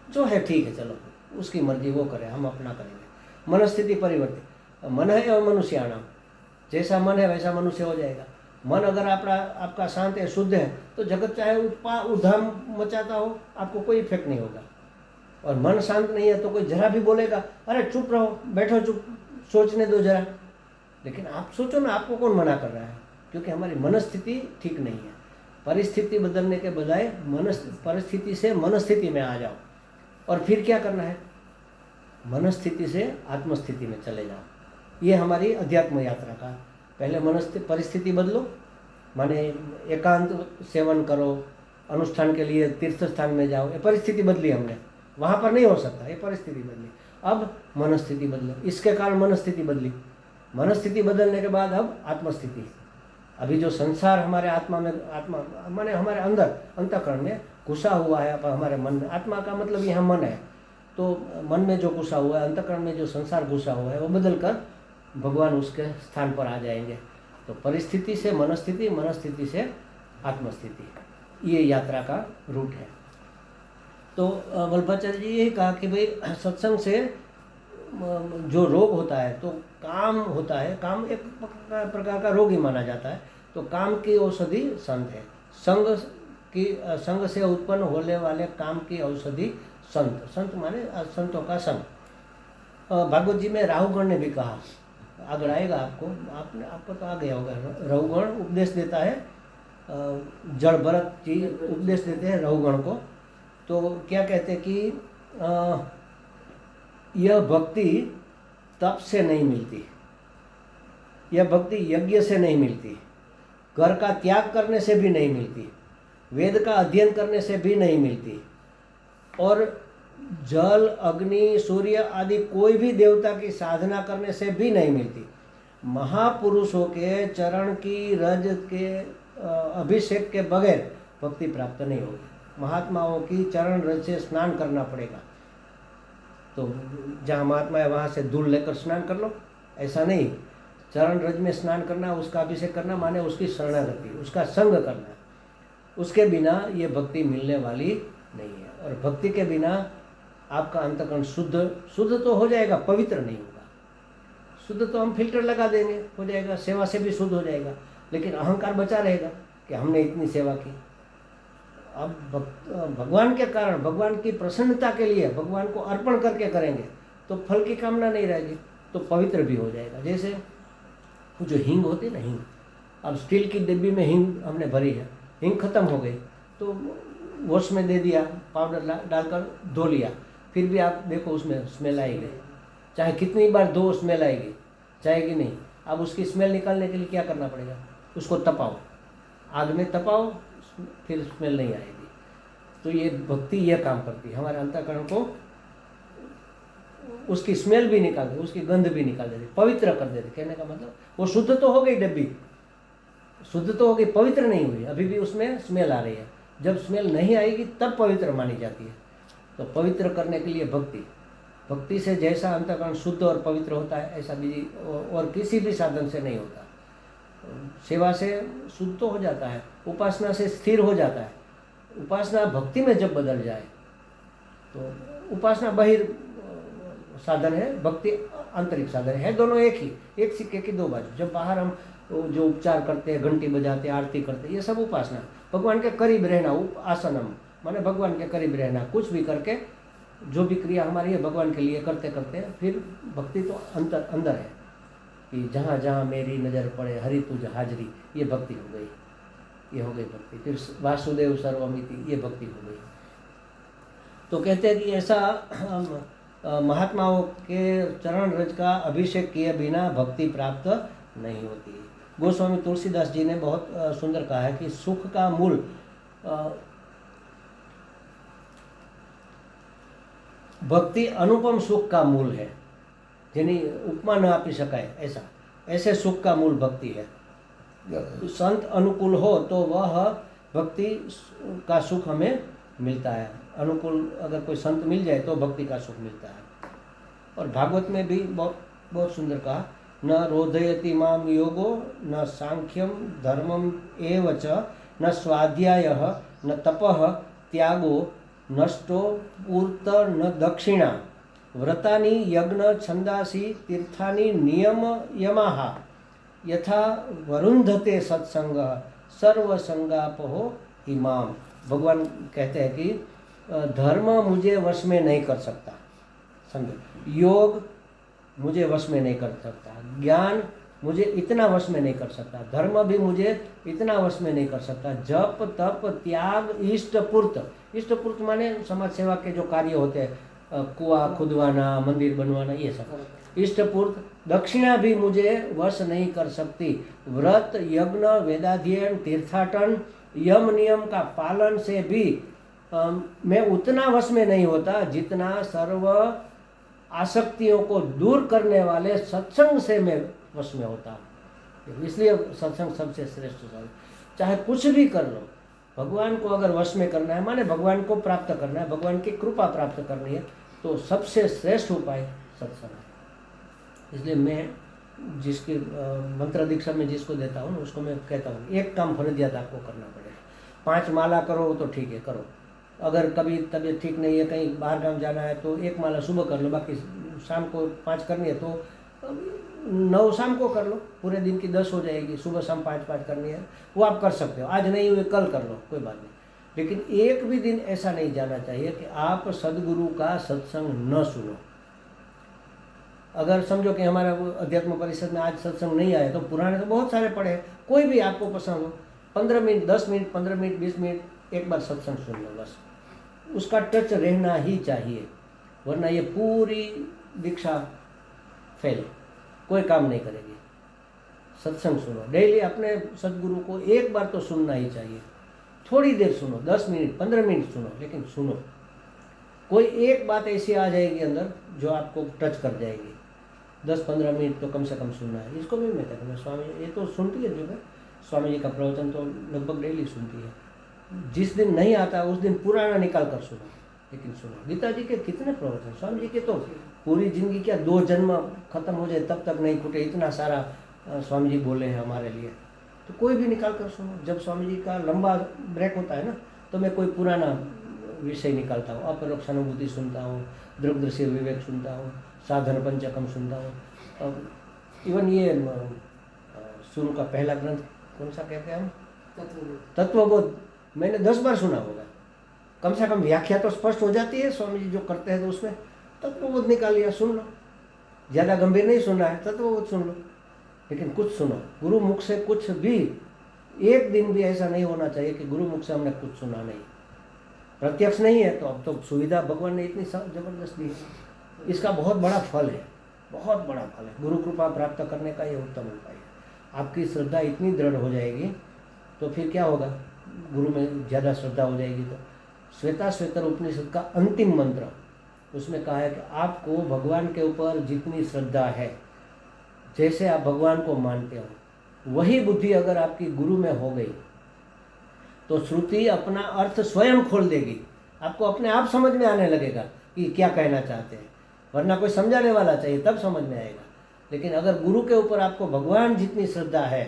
जो है ठीक है, चलो उसकी मर्जी, वो करे, हम अपना करेंगे। मनस्थिति परिवर्तित, मन है और मनुष्याणाम, जैसा मन है वैसा मनुष्य हो जाएगा। मन अगर आपका शांत है, शुद्ध है, तो जगत चाहे उद्धाम मचाता हो, आपको कोई इफेक्ट नहीं होगा। और मन शांत नहीं है तो कोई जरा भी बोलेगा, अरे चुप रहो, बैठो चुप, सोचने दो जरा। लेकिन आप सोचो ना, आपको कौन मना कर रहा है? क्योंकि हमारी मनस्थिति ठीक नहीं है। परिस्थिति बदलने के बजाय परिस्थिति से मनस्थिति में आ जाओ, और फिर क्या करना है? मनस्थिति से आत्मस्थिति में चले जाओ। ये हमारी अध्यात्म यात्रा का पहले परिस्थिति बदलो, माने एकांत सेवन करो, अनुष्ठान के लिए तीर्थ स्थान में जाओ, ये परिस्थिति बदली हमने, वहाँ पर नहीं हो सकता, ये परिस्थिति बदली। अब मनस्थिति बदलो, इसके कारण मनस्थिति बदली, मनस्थिति बदलने के बाद अब आत्मस्थिति। अभी जो संसार हमारे आत्मा माने हमारे अंदर अंतःकरण में घुसा हुआ है, अब हमारे मन में, आत्मा का मतलब यहाँ मन है, तो मन में जो घुसा हुआ है, अंतःकरण में जो संसार घुसा हुआ है, वो बदल कर भगवान उसके स्थान पर आ जाएंगे। तो परिस्थिति से मनस्थिति, मनस्थिति से आत्मस्थिति, ये यात्रा का रूट है। तो वल्लभाचार्य जी यही कहा कि भाई सत्संग से जो रोग होता है, तो काम होता है, काम एक प्रकार का रोग ही माना जाता है, तो काम की औषधि संत है। संग से उत्पन्न होने वाले काम की औषधि संत। संत माने संतों का संग। भागवत जी में राहुगण ने भी कहा, आगे आएगा आपको तो आ गया होगा। राहुगण उपदेश देता है, जड़ भरत जी उपदेश देते हैं राहुगण को। तो क्या कहते हैं कि यह भक्ति तप से नहीं मिलती, यह भक्ति यज्ञ से नहीं मिलती, घर का त्याग करने से भी नहीं मिलती, वेद का अध्ययन करने से भी नहीं मिलती, और जल, अग्नि, सूर्य आदि कोई भी देवता की साधना करने से भी नहीं मिलती। महापुरुषों के चरण की रज के अभिषेक के बगैर भक्ति प्राप्त नहीं होगी। महात्माओं की चरण रज से स्नान करना पड़ेगा। तो जहाँ महात्मा है वहाँ से धूल लेकर स्नान कर लो, ऐसा नहीं। चरण रज में स्नान करना, उसका अभिषेक करना माने उसकी शरणागति, उसका संग करना। उसके बिना ये भक्ति मिलने वाली नहीं है। और भक्ति के बिना आपका अंतःकरण शुद्ध तो हो जाएगा, पवित्र नहीं होगा। शुद्ध तो हम फिल्टर लगा देंगे, हो जाएगा, सेवा से भी शुद्ध हो जाएगा, लेकिन अहंकार बचा रहेगा कि हमने इतनी सेवा की। अब भगवान के कारण, भगवान की प्रसन्नता के लिए, भगवान को अर्पण करके करेंगे तो फल की कामना नहीं रहेगी, तो पवित्र भी हो जाएगा। जैसे जो हींग होती है ना, हींग, अब स्टील की डिब्बी में हींग हमने भरी है, हींग खत्म हो गई तो वॉश में दे दिया, पाउडर डालकर धो लिया, फिर भी आप देखो उसमें स्मेल आएगी। चाहे कितनी बार धो, स्मेल आएगी, जाएगी नहीं। अब उसकी स्मेल निकालने के लिए क्या करना पड़ेगा? उसको तपाओ, आग में तपाओ, फिर स्मेल नहीं आएगी। तो ये भक्ति ये काम करती है, हमारे अंतःकरण को उसकी स्मेल भी निकाल दे, उसकी गंध भी निकाल देती, पवित्र कर देती। कहने का मतलब वो शुद्ध तो हो गई, डब्बी शुद्ध तो हो गई, पवित्र नहीं हुई, अभी भी उसमें स्मेल आ रही है। जब स्मेल नहीं आएगी तब पवित्र मानी जाती है। तो पवित्र करने के लिए भक्ति से जैसा अंतःकरण शुद्ध और पवित्र होता है, ऐसा भी और किसी भी साधन से नहीं होता। सेवा से शुद्ध तो हो जाता है, उपासना से स्थिर हो जाता है। उपासना भक्ति में जब बदल जाए तो उपासना बहिर साधन है, भक्ति आंतरिक साधन है, दोनों एक ही, एक सिक्के की दो बाजू। जब बाहर हम जो उपचार करते हैं, घंटी बजाते हैं, आरती करते हैं, ये सब उपासना। भगवान के करीब रहना, आसनम माने भगवान के करीब रहना, कुछ भी करके जो भी क्रिया हमारी है भगवान के लिए करते करते फिर भक्ति तो अंदर है कि जहाँ जहाँ मेरी नज़र पड़े हरि तुझ हाजरी, ये भक्ति हो गई, ये हो गई भक्ति। फिर वासुदेव सर्वमिति, ये भक्ति हो गई। तो कहते हैं कि ऐसा महात्माओं के चरण रज का अभिषेक किए बिना भक्ति प्राप्त नहीं होती। गोस्वामी तुलसीदास जी ने बहुत सुंदर कहा है कि सुख का मूल भक्ति अनुपम सुख का मूल है, જેની ઉપમા ન આપી શકાય ऐसे सुख का मूल भक्ति है। संत अनुकूल हो तो वह भक्ति का सुख हमें मिलता है। अनुकूल अगर कोई संत मिल जाए तो भक्ति का सुख मिलता है। और भागवत में भी बहुत सुंदर कहा, न रोधयति माम योगो न सांख्यम धर्मम एव च न स्वाध्यायः न तपः त्यागो नष्टो पूर्त न दक्षिणा व्रतानि यज्ञ छंदासी तीर्थानि नियम यमाहा यथा वरुंधते सत्संग सर्वसंगापहो इमाम। भगवान कहते हैं कि धर्म मुझे वश में नहीं कर सकता, समझो, योग मुझे वश में नहीं कर सकता, ज्ञान मुझे इतना वश में नहीं कर सकता, धर्म भी मुझे इतना वश में नहीं कर सकता, जप तप त्याग इष्ट पूर्त माने समाज सेवा के जो कार्य होते हैं, कुआं खुदवाना, मंदिर बनवाना, ये सब इष्ट पूर्त, दक्षिणा भी मुझे वश नहीं कर सकती। व्रत यज्ञ वेदाध्ययन तीर्थाटन यम नियम का पालन से भी मैं उतना वश में नहीं होता जितना सर्व आसक्तियों को दूर करने वाले सत्संग से मैं वश में होता हूँ। इसलिए सत्संग सबसे श्रेष्ठ है। चाहे कुछ भी कर लो, भगवान को अगर वश में करना है, माने भगवान को प्राप्त करना है, भगवान की कृपा प्राप्त करनी है, तो सबसे श्रेष्ठ उपाय सत्संग है। इसलिए मैं जिसकी मंत्र दीक्षा में जिसको देता हूँ उसको मैं कहता हूँ एक काम फर्जियात आपको करना पड़ेगा। 5 माला करो तो ठीक है, करो। अगर कभी तबीयत ठीक नहीं है, कहीं बाहर गांव जाना है तो 1 माला सुबह कर लो, बाकी शाम को 5 करनी है तो 9 शाम को कर लो, पूरे दिन की 10 हो जाएगी। सुबह शाम 5 करनी है, वो आप कर सकते हो। आज नहीं हुए कल कर लो, कोई बात नहीं। लेकिन एक भी दिन ऐसा नहीं जाना चाहिए कि आप सदगुरु का सत्संग न सुनो। अगर समझो कि हमारा अध्यात्म परिषद में आज सत्संग नहीं आया तो पुराने तो बहुत सारे पढ़े, कोई भी आपको पसंद हो, 15 मिनट 10 मिनट 15 मिनट 20 मिनट एक बार सत्संग सुन लो, बस। उसका टच रहना ही चाहिए, वरना ये पूरी दीक्षा फेल, कोई काम नहीं करेगी। सत्संग सुनो डेली। अपने सदगुरु को एक बार तो सुनना ही चाहिए। थोड़ी देर सुनो, 10 मिनट 15 मिनट सुनो, लेकिन सुनो। कोई एक बात ऐसी आ जाएगी अंदर जो आपको टच कर जाएगी। 10-15 मिनट तो कम से कम सुनना है। इसको भी मैं कहता हूँ, स्वामी ये तो सुनती है जो है, स्वामी जी का प्रवचन तो लगभग डेली सुनती है। जिस दिन नहीं आता उस दिन पुराना निकाल कर सुनो, लेकिन सुनो। गीता जी के कितने प्रवचन, स्वामी जी के तो पूरी जिंदगी क्या 2 जन्म खत्म हो जाए तब तक नहीं फूटे, इतना सारा स्वामी जी बोले हैं हमारे लिए। तो कोई भी निकाल कर सुनो। जब स्वामी जी का लंबा ब्रेक होता है ना, तो मैं कोई पुराना विषय निकालता हूँ। अपरोक्ष अनुभूति सुनता हूँ, दृग्दृश्य विवेक सुनता हूँ, साधन पंचकम सुनता हूँ। इवन ये शुरू का पहला ग्रंथ कौन सा कहते हैं हम, तत्वबोध, मैंने 10 बार सुना होगा। कम से कम व्याख्या तो स्पष्ट हो जाती है स्वामी जी जो करते हैं, तो उसमें तत्वबोध निकाल लिया, सुन लो। ज़्यादा गंभीर नहीं सुनना है, तत्वबोध सुन लो, लेकिन कुछ सुनो। गुरु मुख से कुछ भी, एक दिन भी ऐसा नहीं होना चाहिए कि गुरु मुख से हमने कुछ सुना नहीं। प्रत्यक्ष नहीं है तो अब तो सुविधा भगवान ने इतनी जबरदस्त दी है। इसका बहुत बड़ा फल है, बहुत बड़ा फल है। गुरु कृपा प्राप्त करने का ये उत्तम उपाय है। आपकी श्रद्धा इतनी दृढ़ हो जाएगी तो फिर क्या होगा, गुरु में ज़्यादा श्रद्धा हो जाएगी तो श्वेताश्वेतर उपनिषद का अंतिम मंत्र, उसमें कहा है कि आपको भगवान के ऊपर जितनी श्रद्धा है, जैसे आप भगवान को मानते हो, वही बुद्धि अगर आपकी गुरु में हो गई तो श्रुति अपना अर्थ स्वयं खोल देगी। आपको अपने आप समझ में आने लगेगा कि क्या कहना चाहते हैं। वरना कोई समझाने वाला चाहिए तब समझ में आएगा। लेकिन अगर गुरु के ऊपर आपको भगवान जितनी श्रद्धा है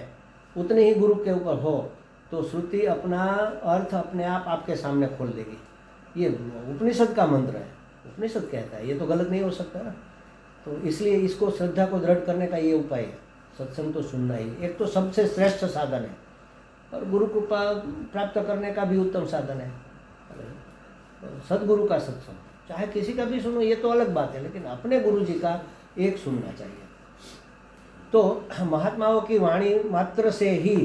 उतनी ही गुरु के ऊपर हो, तो श्रुति अपना अर्थ अपने आप आपके सामने खोल देगी। ये उपनिषद का मंत्र है, उपनिषद कहता है, ये तो गलत नहीं हो सकता ना। तो इसलिए इसको श्रद्धा को दृढ़ करने का ये उपाय है। सत्संग तो सुनना ही एक तो सबसे श्रेष्ठ साधन है, और गुरु कृपा प्राप्त करने का भी उत्तम साधन है। सदगुरु का सत्संग चाहे किसी का भी सुनो, ये तो अलग बात है, लेकिन अपने गुरु जी का एक सुनना चाहिए। तो महात्माओं की वाणी मात्र से ही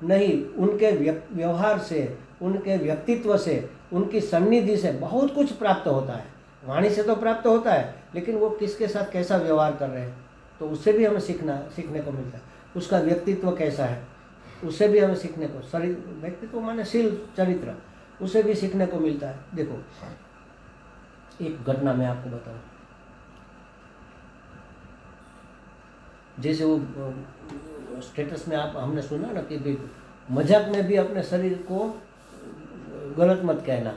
नहीं, उनके व्यवहार से, उनके व्यक्तित्व से, उनकी सन्निधि से बहुत कुछ प्राप्त होता है। वाणी से तो प्राप्त होता है, लेकिन वो किसके साथ कैसा व्यवहार कर रहे हैं तो उससे भी हमें सीखने को मिलता है। उसका व्यक्तित्व कैसा है उससे भी हमें सीखने को, शरीर व्यक्तित्व माने शील चरित्र, उसे भी सीखने को मिलता है। देखो एक घटना मैं आपको बताऊं। जैसे वो स्टेटस में हमने सुना ना कि भाई मजाक में भी अपने शरीर को गलत मत कहना।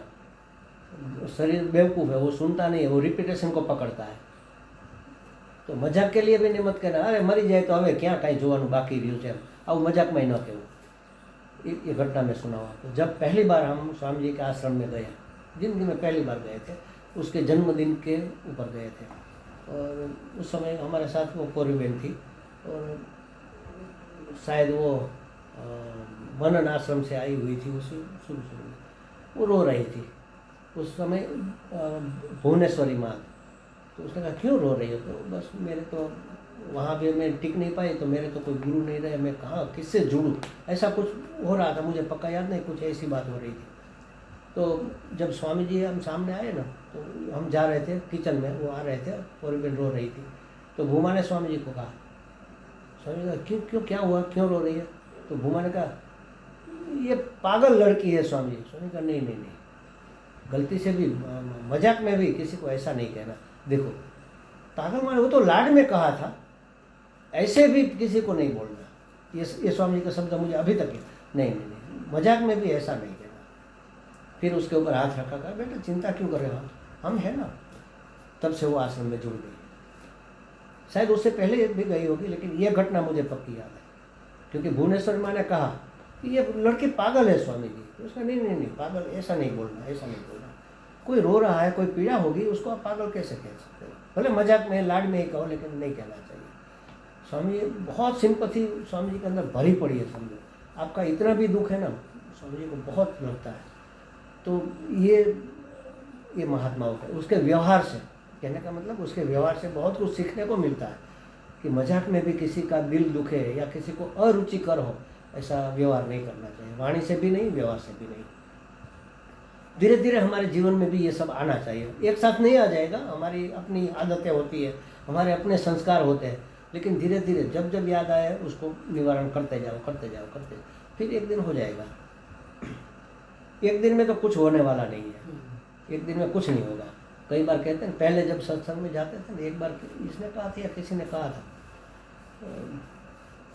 शरीर बेवकूफ़ है, वो सुनता नहीं है, वो रिपीटेशन को पकड़ता है। तो मजाक के लिए भी नहीं मत कहना, अरे मरी जाए तो हमें क्या कहीं जोવાનું बाकी રહ્યું છે, આવું મજાક में न कहो। ये घटना में सुना हुआ। तो जब पहली बार हम स्वामी जी के आश्रम में गए, जिंदगी में पहली बार गए थे, उसके जन्मदिन के ऊपर गए थे, और उस समय हमारे साथ वो कोरी बहन थी, और शायद वो मनन आश्रम से आई हुई थी। उसी शुरू में वो रो रही थी उस समय, भुवनेश्वरी माँ। तो उसने कहा क्यों रो रही हो? तो बस मेरे तो वहाँ भी मैं टिक नहीं पाई, तो मेरे तो कोई गुरु नहीं रहे, मैं कहाँ किससे जुड़ूँ, ऐसा कुछ हो रहा था। मुझे पक्का याद नहीं, कुछ ऐसी बात हो रही थी। तो जब स्वामी जी हम सामने आए ना, तो हम जा रहे थे किचन में, वो आ रहे थे और बहन रो रही थी। तो भूमा ने स्वामी जी को कहा, स्वामी जी कहा क्यों क्यों क्या हुआ, क्यों रो रही है? तो भूमा ने कहा ये पागल लड़की है स्वामी जी। स्वामी कहा नहीं नहीं नहीं, गलती से भी मजाक में भी किसी को ऐसा नहीं कहना। देखो पागल माने वो तो लाड में कहा था, ऐसे भी किसी को नहीं बोलना। ये स्वामी जी का शब्द मुझे अभी तक नहीं नहीं नहीं, मजाक में भी ऐसा नहीं कहना। फिर उसके ऊपर हाथ रखा, कहा बेटा चिंता क्यों कर रहे हो, हम हैं ना। तब से वो आश्रम में जुड़ गई। शायद उससे पहले भी गई होगी, लेकिन ये घटना मुझे पक्की याद है, क्योंकि भुवनेश्वर माँ ने कहा कि ये लड़की पागल है स्वामी जी। तो उसका नहीं नहीं नहीं, पागल ऐसा नहीं बोलना, ऐसा नहीं बोलना। कोई रो रहा है, कोई पीड़ा होगी, उसको आप पागल कैसे कह सकते हो? भले मजाक में लाड में ही कहो, लेकिन नहीं कहना चाहिए। स्वामी जी बहुत सिंपैथी स्वामी जी के अंदर भरी पड़ी है। समझो आपका इतना भी दुख है ना, स्वामी जी को बहुत लगता है। तो ये महात्माओं का उसके व्यवहार से, कहने का मतलब उसके व्यवहार से बहुत कुछ सीखने को मिलता है कि मजाक में भी किसी का दिल दुखे या किसी को अरुचिकर हो, ऐसा व्यवहार नहीं करना चाहिए। वाणी से भी नहीं, व्यवहार से भी नहीं। धीरे धीरे हमारे जीवन में भी ये सब आना चाहिए। एक साथ नहीं आ जाएगा, हमारी अपनी आदतें होती है, हमारे अपने संस्कार होते हैं। लेकिन धीरे धीरे जब जब याद आए उसको निवारण करते जाओ फिर एक दिन हो जाएगा। एक दिन में तो कुछ होने वाला नहीं है, एक दिन में कुछ नहीं होगा। कई बार कहते हैं, पहले जब सत्संग में जाते थे ना, एक बार इसने कहा था या किसी ने कहा था,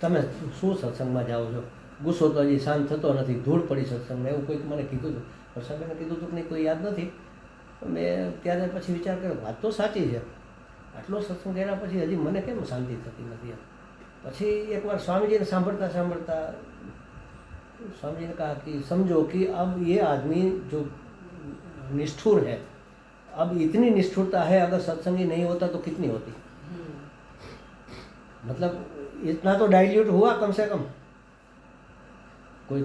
તમે શું સત્સંગમાં જાઓ છો, ગુસ્સો તો હજી શાંત થતો નથી, ધૂળ પડી સત્સંગમાં, એવું કોઈક મને કીધું હતું। પ્રસાદને કીધું હતું કે નહીં કોઈ યાદ નથી। મેં ત્યારે પછી વિચાર કર્યો, વાત તો સાચી છે, આટલો સત્સંગ કર્યા પછી હજી મને કેમ શાંતિ થતી નથી એમ। પછી એકવાર સ્વામીજીને સાંભળતા સાંભળતા स्वामी ने कहा कि समझो कि अब ये आदमी जो निष्ठुर है, अब इतनी निष्ठुरता है, अगर सत्संगी नहीं होता तो कितनी होती। मतलब इतना तो डाइल्यूट हुआ कम से कम। कोई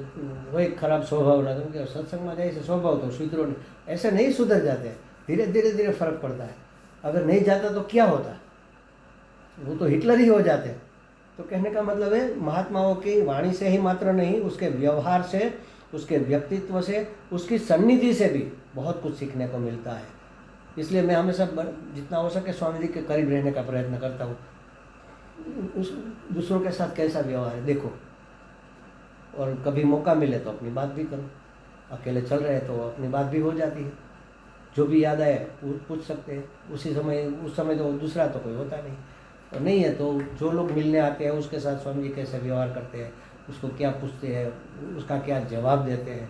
वही खराब स्वभाव ना, क्योंकि सत्संग में जाए से स्वभाव तो सुधरो नहीं, ऐसे नहीं सुधर जाते, धीरे धीरे धीरे फर्क पड़ता है। अगर नहीं जाता तो क्या होता, वो तो हिटलर ही हो जाते। तो कहने का मतलब है, महात्माओं की वाणी से ही मात्र नहीं, उसके व्यवहार से, उसके व्यक्तित्व से, उसकी सन्निधि से भी बहुत कुछ सीखने को मिलता है। इसलिए मैं हमेशा जितना हो सके स्वामी जी के करीब रहने का प्रयत्न करता हूँ। उस दूसरों के साथ कैसा व्यवहार है देखो, और कभी मौका मिले तो अपनी बात भी करो। अकेले चल रहे तो अपनी बात भी हो जाती है, जो भी याद आए वो पूछ सकते हैं उसी समय। उस समय तो दूसरा तो कोई होता नहीं, और नहीं है तो जो लोग मिलने आते हैं उसके साथ स्वामी जी कैसे व्यवहार करते हैं, उसको क्या पूछते हैं, उसका क्या जवाब देते हैं,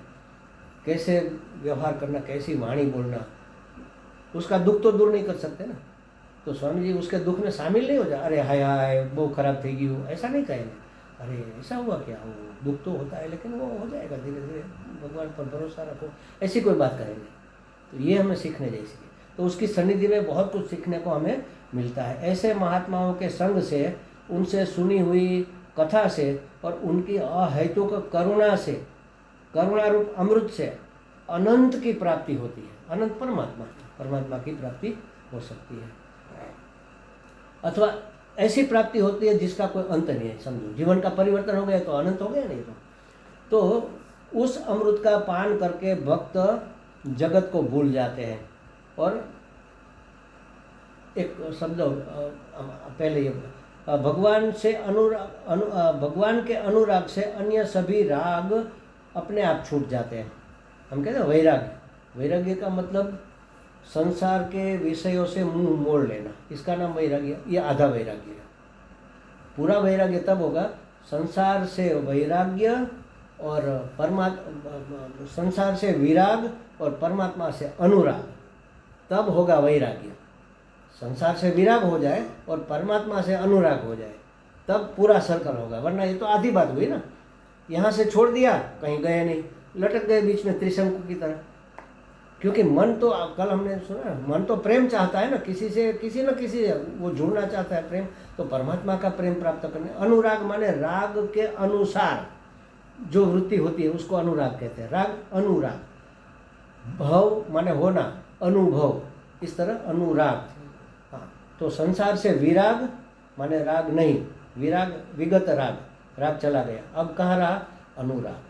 कैसे व्यवहार करना, कैसी वाणी बोलना। उसका दुख तो दूर नहीं कर सकते ना, तो स्वामी जी उसके दुख में शामिल नहीं हो जाए, अरे हाय हाय बहुत खराब थी गई हो, ऐसा नहीं कहेंगे। अरे ऐसा हुआ क्या, हो दुख तो होता है लेकिन वो हो जाएगा, धीरे धीरे भगवान पर भरोसा रखो, ऐसी कोई बात करेंगे। तो ये हमें सीखने जैसी है। तो उसकी सन्निधि में बहुत कुछ सीखने को हमें मिलता है। ऐसे महात्माओं के संग से, उनसे सुनी हुई कथा से और उनकी अहेतुक करुणा से, करुणा रूप अमृत से अनंत की प्राप्ति होती है। अनंत परमात्मा की प्राप्ति हो सकती है, अथवा ऐसी प्राप्ति होती है जिसका कोई अंत नहीं है। समझो जीवन का परिवर्तन हो गया तो अनंत हो गया नहीं तो उस अमृत का पान करके भक्त जगत को भूल जाते हैं। और एक शब्द पहले ये भगवान से भगवान के अनुराग से अन्य सभी राग अपने आप छूट जाते हैं। हम कहते हैं वैराग्य। वैराग्य का मतलब संसार के विषयों से मुंह मोड़ लेना, इसका नाम वैराग्य। ये आधा वैराग्य है। पूरा वैराग्य तब होगा संसार से वैराग्य और संसार से विराग और परमात्मा से अनुराग, तब होगा वैराग्य। संसार से विराग हो जाए और परमात्मा से अनुराग हो जाए तब पूरा सर्कल होगा, वरना ये तो आधी बात हुई ना। यहाँ से छोड़ दिया, कहीं गए नहीं, लटक गए बीच में त्रिशंकु की तरह। क्योंकि मन तो, कल हमने सुना, मन तो प्रेम चाहता है ना, किसी से किसी न किसी से वो जुड़ना चाहता है, प्रेम। तो परमात्मा का प्रेम प्राप्त करने, अनुराग माने राग के अनुसार जो वृत्ति होती है उसको अनुराग कहते हैं। राग अनुराग, भव माने होना, अनुभव, इस तरह अनुराग। हाँ, तो संसार से विराग माने राग नहीं, विराग विगत राग, राग चला गया, अब कहाँ रहा, अनुराग,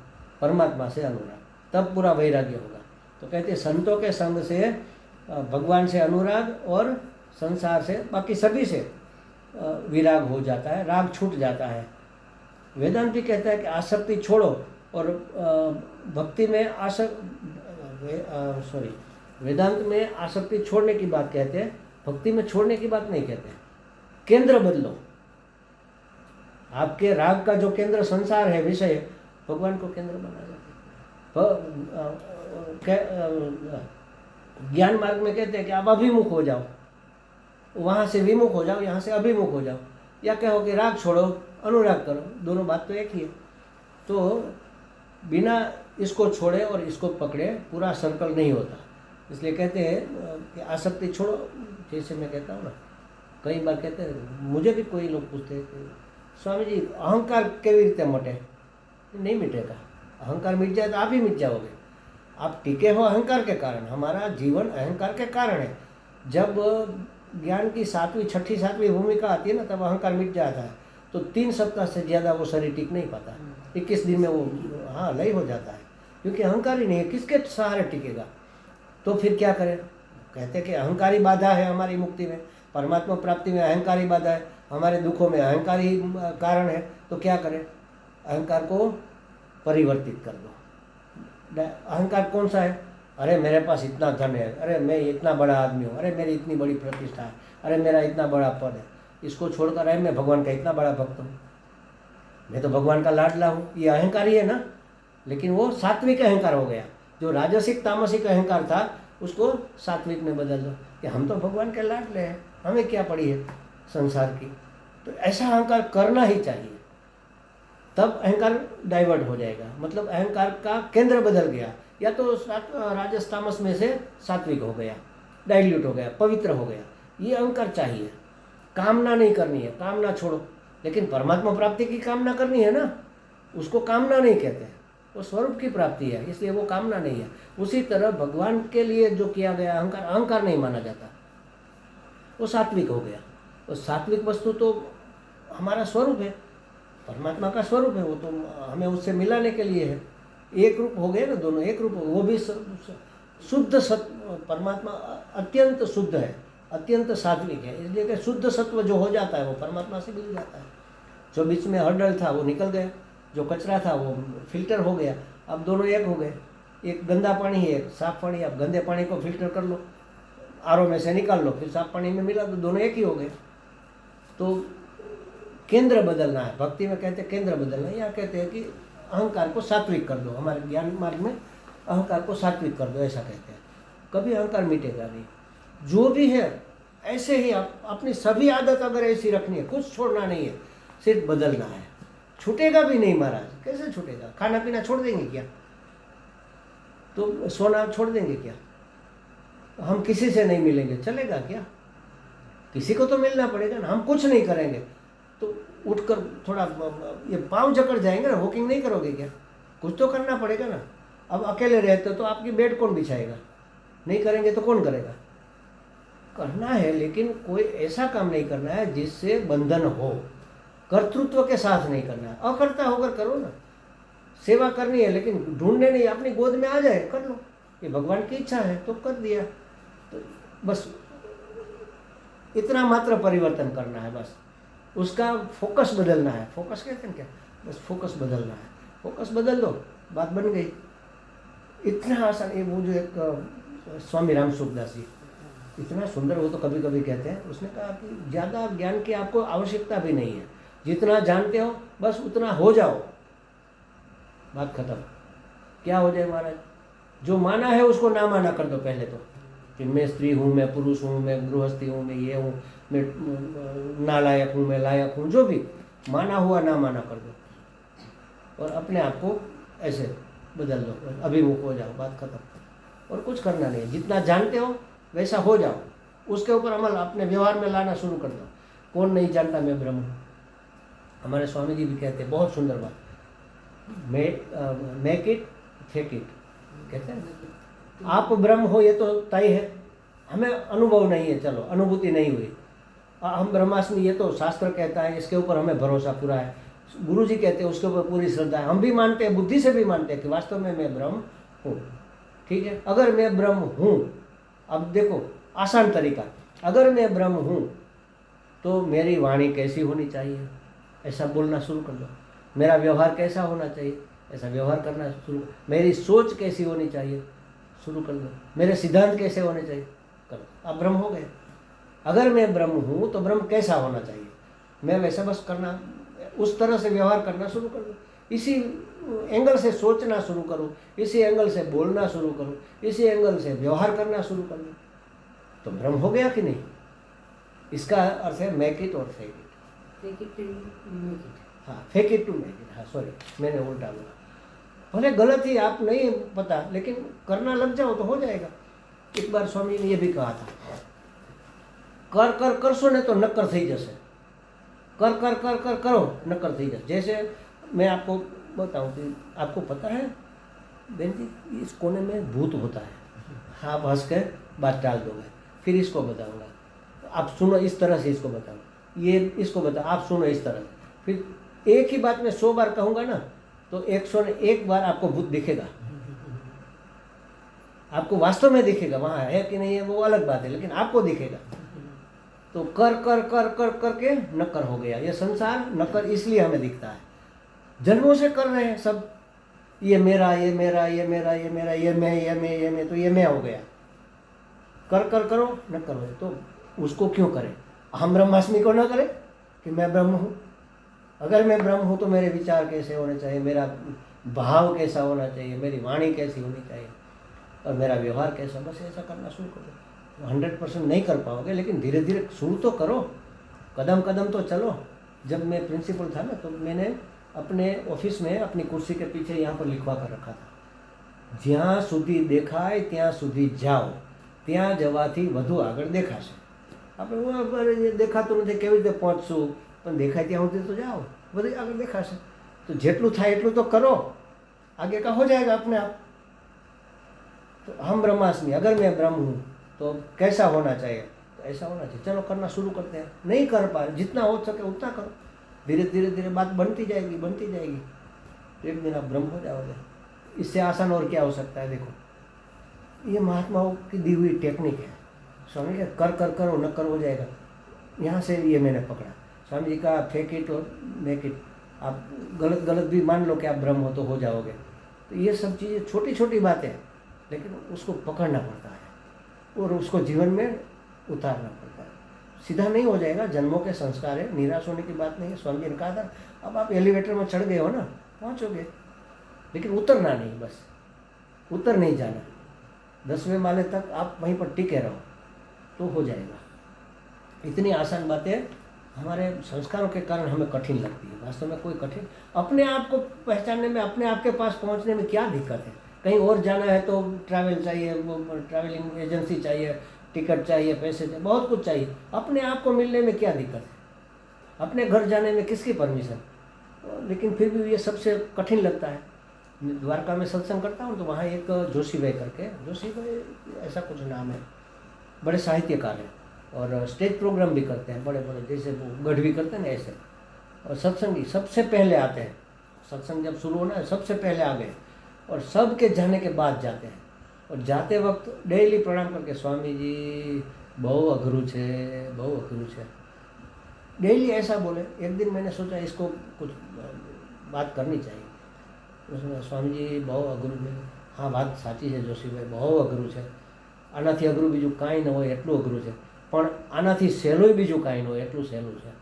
परमात्मा से अनुराग, तब पूरा वैराग्य होगा। तो कहते हैं संतों के संग से भगवान से अनुराग और संसार से बाकी सभी से विराग हो जाता है, राग छूट जाता है। वेदांत भी कहता है कि आसक्ति छोड़ो, और भक्ति में वेदांत में आसक्ति छोड़ने की बात कहते हैं, भक्ति में छोड़ने की बात नहीं कहते। केंद्र बदलो, आपके राग का जो केंद्र संसार है, विषय, भगवान को केंद्र बना जाते। ज्ञान मार्ग में कहते हैं कि आप अभिमुख हो जाओ, वहाँ से विमुख हो जाओ, यहाँ से अभिमुख हो जाओ, या कहो कि राग छोड़ो अनुराग करो, दोनों बात तो एक ही है। तो बिना इसको छोड़े और इसको पकड़े पूरा सर्कल नहीं होता। इसलिए कहते हैं कि आसक्ति छोड़ो। जैसे मैं कहता हूँ ना, कई बार कहते हैं, मुझे भी कोई लोग पूछते हैं कि स्वामी जी अहंकार केवी रीते मटे? नहीं मिटेगा। अहंकार मिट जाए तो आप ही मिट जाओगे। आप टिके हो अहंकार के कारण, हमारा जीवन अहंकार के कारण है। जब ज्ञान की 7वीं 6ठी 7वीं भूमिका आती है ना, तब अहंकार मिट जाता है। तो 3 सप्ताह से ज़्यादा वो शरीर टिक नहीं पाता, 21 दिन में वो लय हो जाता है, क्योंकि अहंकार ही नहीं है, किसके सहारे टिकेगा। तो फिर क्या करें? कहते हैं कि अहंकारी बाधा है हमारी मुक्ति में। परमात्मा प्राप्ति में अहंकार ही बाधा है, हमारे दुखों में अहंकार ही कारण है, तो क्या करें? अहंकार को परिवर्तित कर दो। अहंकार कौन सा है? अरे मेरे पास इतना धन है, अरे मैं इतना बड़ा आदमी हूँ, अरे मेरी इतनी बड़ी प्रतिष्ठा है, अरे मेरा इतना बड़ा पद है। इसको छोड़कर अरे मैं भगवान का इतना बड़ा भक्त हूँ, मैं तो भगवान का लाडला हूँ, ये अहंकार ही है ना। लेकिन वो सात्विक अहंकार हो गया। जो राजसिक तामसिक अहंकार था उसको सात्विक में बदल दो कि हम तो भगवान के लाडले हैं, हमें क्या पड़ी है संसार की। तो ऐसा अहंकार करना ही चाहिए, तब अहंकार डाइवर्ट हो जाएगा। मतलब अहंकार का केंद्र बदल गया, या तो राजस तामस में से सात्विक हो गया, डाइल्यूट हो गया, पवित्र हो गया। ये अहंकार चाहिए। कामना नहीं करनी है, कामना छोड़ो, लेकिन परमात्मा प्राप्ति की कामना करनी है ना, उसको कामना नहीं कहते, वो स्वरूप की प्राप्ति है, इसलिए वो कामना नहीं है। उसी तरह भगवान के लिए जो किया गया अहंकार, अहंकार नहीं माना जाता, वो सात्विक हो गया। वो सात्विक वस्तु तो हमारा स्वरूप है, परमात्मा का स्वरूप है, वो तो हमें उससे मिलाने के लिए है। एक रूप हो गए ना, दोनों एक रूप, वो भी शुद्ध सत्व। परमात्मा अत्यंत शुद्ध है, अत्यंत सात्विक है, इसलिए कि शुद्ध सत्व जो हो जाता है वो परमात्मा से मिल जाता है। जो बीच में हर्डल था वो निकल गया, जो कचरा था वो फिल्टर हो गया, अब दोनों एक हो गए। एक गंदा पानी है, एक साफ पानी है। अब गंदे पानी को फिल्टर कर लो, आरओ में से निकाल लो, फिर साफ पानी में मिला, तो दोनों एक ही हो गए। तो केंद्र बदलना है, भक्ति में कहते हैं केंद्र बदलना है। यहाँ कहते हैं कि अहंकार को सात्विक कर दो, हमारे ज्ञान मार्ग में अहंकार को सात्विक कर दो, ऐसा कहते हैं। कभी अहंकार मिटेगा नहीं, जो भी है ऐसे ही। आप अपनी सभी आदत अगर ऐसी रखनी है, कुछ छोड़ना नहीं है, सिर्फ बदलना है। छूटेगा भी नहीं महाराज, कैसे छूटेगा? खाना पीना छोड़ देंगे क्या? तो सोना छोड़ देंगे क्या? हम किसी से नहीं मिलेंगे, चलेगा क्या? किसी को तो मिलना पड़ेगा ना। हम कुछ नहीं करेंगे तो उठकर थोड़ा ये पाँव जकड़ जाएंगे ना, वॉकिंग नहीं करोगे क्या? कुछ तो करना पड़ेगा ना। अब अकेले रहते हो तो आपकी बेड कौन बिछाएगा? नहीं करेंगे तो कौन करेगा? करना है, लेकिन कोई ऐसा काम नहीं करना है जिससे बंधन हो। कर्तृत्व के साथ नहीं करना है, अकर्ता होकर करो ना। सेवा करनी है लेकिन ढूंढने नहीं, अपनी गोद में आ जाए कर लो, ये भगवान की इच्छा है तो कर दिया। तो बस इतना मात्र परिवर्तन करना है, बस उसका फोकस बदलना है। फोकस कहते हैं क्या? बस फोकस बदलना है, फोकस बदल दो, बात बन गई। इतना आसान। ये वो जो एक स्वामी राम सुखदास जी, इतना सुंदर, वो तो कभी कभी कहते हैं, उसने कहा कि ज़्यादा ज्ञान की आपको आवश्यकता भी नहीं है, जितना जानते हो बस उतना हो जाओ, बात खत्म। क्या हो जाए महाराज? जो माना है उसको ना माना कर दो पहले तो, कि मैं स्त्री हूँ, मैं पुरुष हूँ, मैं गृहस्थी हूँ, मैं ये हूँ, मैं नालायक हूँ, मैं लायक हूँ, जो भी माना हुआ ना माना कर दो, और अपने आप को ऐसे बदल दो, अभिमुख हो जाओ, बात खत्म। और कुछ करना नहीं है, जितना जानते हो वैसा हो जाओ, उसके ऊपर अमल अपने व्यवहार में लाना शुरू कर दो। कौन नहीं जानता मैं ब्रह्म हूँ? हमारे स्वामी जी भी कहते हैं, बहुत सुंदर बात, मेक इट फेक इट, कहते हैं आप ब्रह्म हो ये तो तय है, हमें अनुभव नहीं है, चलो अनुभूति नहीं हुई, हम ब्रह्मास्मि ये तो शास्त्र कहता है, इसके ऊपर हमें भरोसा पूरा है, गुरु जी कहते हैं उसके ऊपर पूरी श्रद्धा है, हम भी मानते हैं, बुद्धि से भी मानते हैं कि वास्तव में मैं ब्रह्म हूँ। ठीक है, अगर मैं ब्रह्म हूँ, अब देखो आसान तरीका, अगर मैं ब्रह्म हूँ तो मेरी वाणी कैसी होनी चाहिए, ऐसा बोलना शुरू कर दो। मेरा व्यवहार कैसा होना चाहिए, ऐसा व्यवहार करना शुरू। मेरी सोच कैसी होनी चाहिए, शुरू कर दो। मेरे सिद्धांत कैसे होने चाहिए, करो, आप ब्रह्म हो गए। अगर मैं ब्रह्म हूँ तो ब्रह्म कैसा होना चाहिए, मैं वैसा बस करना, उस तरह से व्यवहार करना शुरू कर दो। इसी एंगल से सोचना शुरू करो, इसी एंगल से बोलना शुरू करो, इसी एंगल से व्यवहार करना शुरू कर दो, तो ब्रह्म हो गया कि नहीं? इसका अर्थ है मेक इट और fake it. Take it till you make it. हाँ, fake it to make it. हाँ सॉरी, मैंने उल्टा बोला, भले गलत ही आप नहीं पता, लेकिन करना लग जाओ तो हो जाएगा। एक बार स्वामी ने ये भी कहा था, कर कर करशो ने तो नक्कर થઈ જશે, कर कर कर कर करो नक्कर થઈ जैसे। जैसे मैं आपको बताऊं कि आपको पता है बहन जी, इस कोने में भूत होता है, हाँ आप हंस के बात टाल दोगे, फिर इसको बताऊंगा, आप सुनो इस तरह से, इसको बताऊँ, ये इसको बताओ, आप सुनो इस तरह से। फिर एक ही बात में 100 बार कहूँगा ना, तो 101 बार आपको भूत दिखेगा, आपको वास्तव में दिखेगा, वहाँ है कि नहीं है वो अलग बात है, लेकिन आपको दिखेगा। तो कर कर कर कर करके नक्कर हो गया। ये संसार नक्कर इसलिए हमें दिखता है, जन्मों से कर रहे हैं सब, ये मेरा, ये मेरा, ये मेरा, ये मेरा, ये मैं, ये मैं, ये मैं, तो ये मैं हो गया। कर कर करो नक्कर हो, तो उसको क्यों करें? हम ब्रह्मास्मि को ना करें कि मैं ब्रह्म हूँ। अगर मैं ब्रह्म हूँ तो मेरे विचार कैसे होने चाहिए, मेरा भाव कैसा होना चाहिए, मेरी वाणी कैसी होनी चाहिए, और मेरा व्यवहार कैसा, बस ऐसा करना शुरू करो। 100% नहीं कर पाओगे, लेकिन धीरे धीरे शुरू तो करो, कदम कदम तो चलो। जब मैं प्रिंसिपल था ना, तो मैंने अपने ऑफिस में अपनी कुर्सी के पीछे यहाँ पर लिखवा कर रखा था, જ્યાં સુધી દેખાય ત્યાં સુધી જાઓ, ત્યાં જવાથી વધુ આગળ દેખાશે। આપણે દેખાતું નથી, કેવી રીતે પહોંચશું, પણ દેખાય ત્યાં સુધી તો જાઓ, બધું આગળ દેખાશે। તો જેટલું થાય એટલું તો કરો, आगे का हो जाएगा अपने आप। तो हम ब्रह्मास्मि, अगर मैं ब्रह्म हूँ तो कैसा होना चाहिए, तो ऐसा होना चाहिए। चलो करना शुरू करते हैं। नहीं कर पा रहे, जितना हो सके उतना करो, धीरे धीरे धीरे बात बनती जाएगी, बनती जाएगी, एक दिन आप ब्रह्म हो जाओगे। इससे आसान और क्या हो सकता है? देखो, ये महात्माओं की दी हुई टेक्निक है। स्वामी जी कर कर करो नक्कर हो जाएगा, यहाँ से ये मैंने पकड़ा। स्वामी जी का फेक इट और मेक इट, आप गलत गलत भी मान लो कि आप ब्रह्म हो तो हो जाओगे। तो ये सब चीज़ें छोटी छोटी बातें हैं, लेकिन उसको पकड़ना पड़ता है और उसको जीवन में उतारना पड़ता है। सीधा नहीं हो जाएगा, जन्मों के संस्कार है, निराश होने की बात नहीं है। स्वामी जी ने कहा था, अब आप एलिवेटर में चढ़ गए हो ना, पहुँचोगे, लेकिन उतरना नहीं, बस उतर नहीं जाना। 10वें माले तक आप वहीं पर टिके रहो तो हो जाएगा। इतनी आसान बातें हमारे संस्कारों के कारण हमें कठिन लगती है। वास्तव में कोई कठिन, अपने आप को पहचानने में, अपने आप के पास पहुंचने में क्या दिक्कत है? कहीं और जाना है तो ट्रैवल चाहिए, वो ट्रैवलिंग एजेंसी चाहिए, टिकट चाहिए, पैसे चाहिए, बहुत कुछ चाहिए। अपने आप को मिलने में क्या दिक्कत है? अपने घर जाने में किसकी परमिशन? लेकिन फिर भी ये सबसे कठिन लगता है। द्वारका में सत्संग करता हूँ तो वहाँ एक जोशी भाई करके, जोशी भाई ऐसा कुछ नाम है, बड़े साहित्यकार हैं और स्टेज प्रोग्राम भी करते हैं, बड़े बड़े, जैसे वो गढ़वी करते हैं ना ऐसे। और सत्संगी सबसे पहले आते हैं, सत्संग जब शुरू होना है सबसे पहले आ गए, और सब के जाने के बाद जाते हैं। और जाते वक्त डेली प्रणाम करके, स्वामी जी बहु अघरू छे, बहु अघरू छे, डेली ऐसा बोले। एक दिन मैंने सोचा इसको कुछ बात करनी चाहिए। उसमें स्वामी जी बहु अघरू છે, हाँ बात साची है जोशीभाई, बहु अघरू છે। આનાથી અઘરું બીજું કાંઈ ન હોય એટલું અઘરું છે, પણ આનાથી સહેલું બીજું કાંઈ ન હોય એટલું સહેલું છે।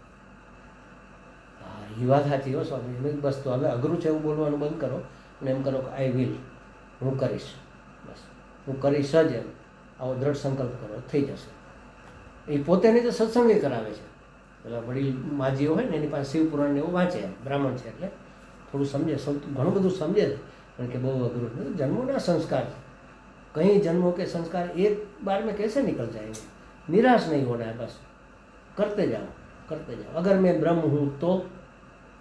હા, એ વાત સાચી હો સ્વામી। મેં બસ તો હવે અઘરું છે એવું બોલવાનું બંધ કરો અને એમ કરો કે આઈ વિલ, હું કરીશ, બસ હું કરીશ જ, એમ આવો દ્રઢ સંકલ્પ કરો, થઈ જશે। એ પોતે નહીં તો સત્સંગે કરાવે છે। પેલા વડીલ માજીઓ હોય ને એની પાસે શિવપુરાણ ને એવું વાંચે, બ્રાહ્મણ છે એટલે થોડું સમજે, ઘણું બધું સમજે છે, પણ કે બહુ અઘરું નથી। जन्मों संस्कार, कई जन्मों के संस्कार एक बार में कैसे निकल जाएंगे? निराश नहीं होना है, बस करते जाओ, करते जाओ। अगर मैं ब्रह्म हूँ तो,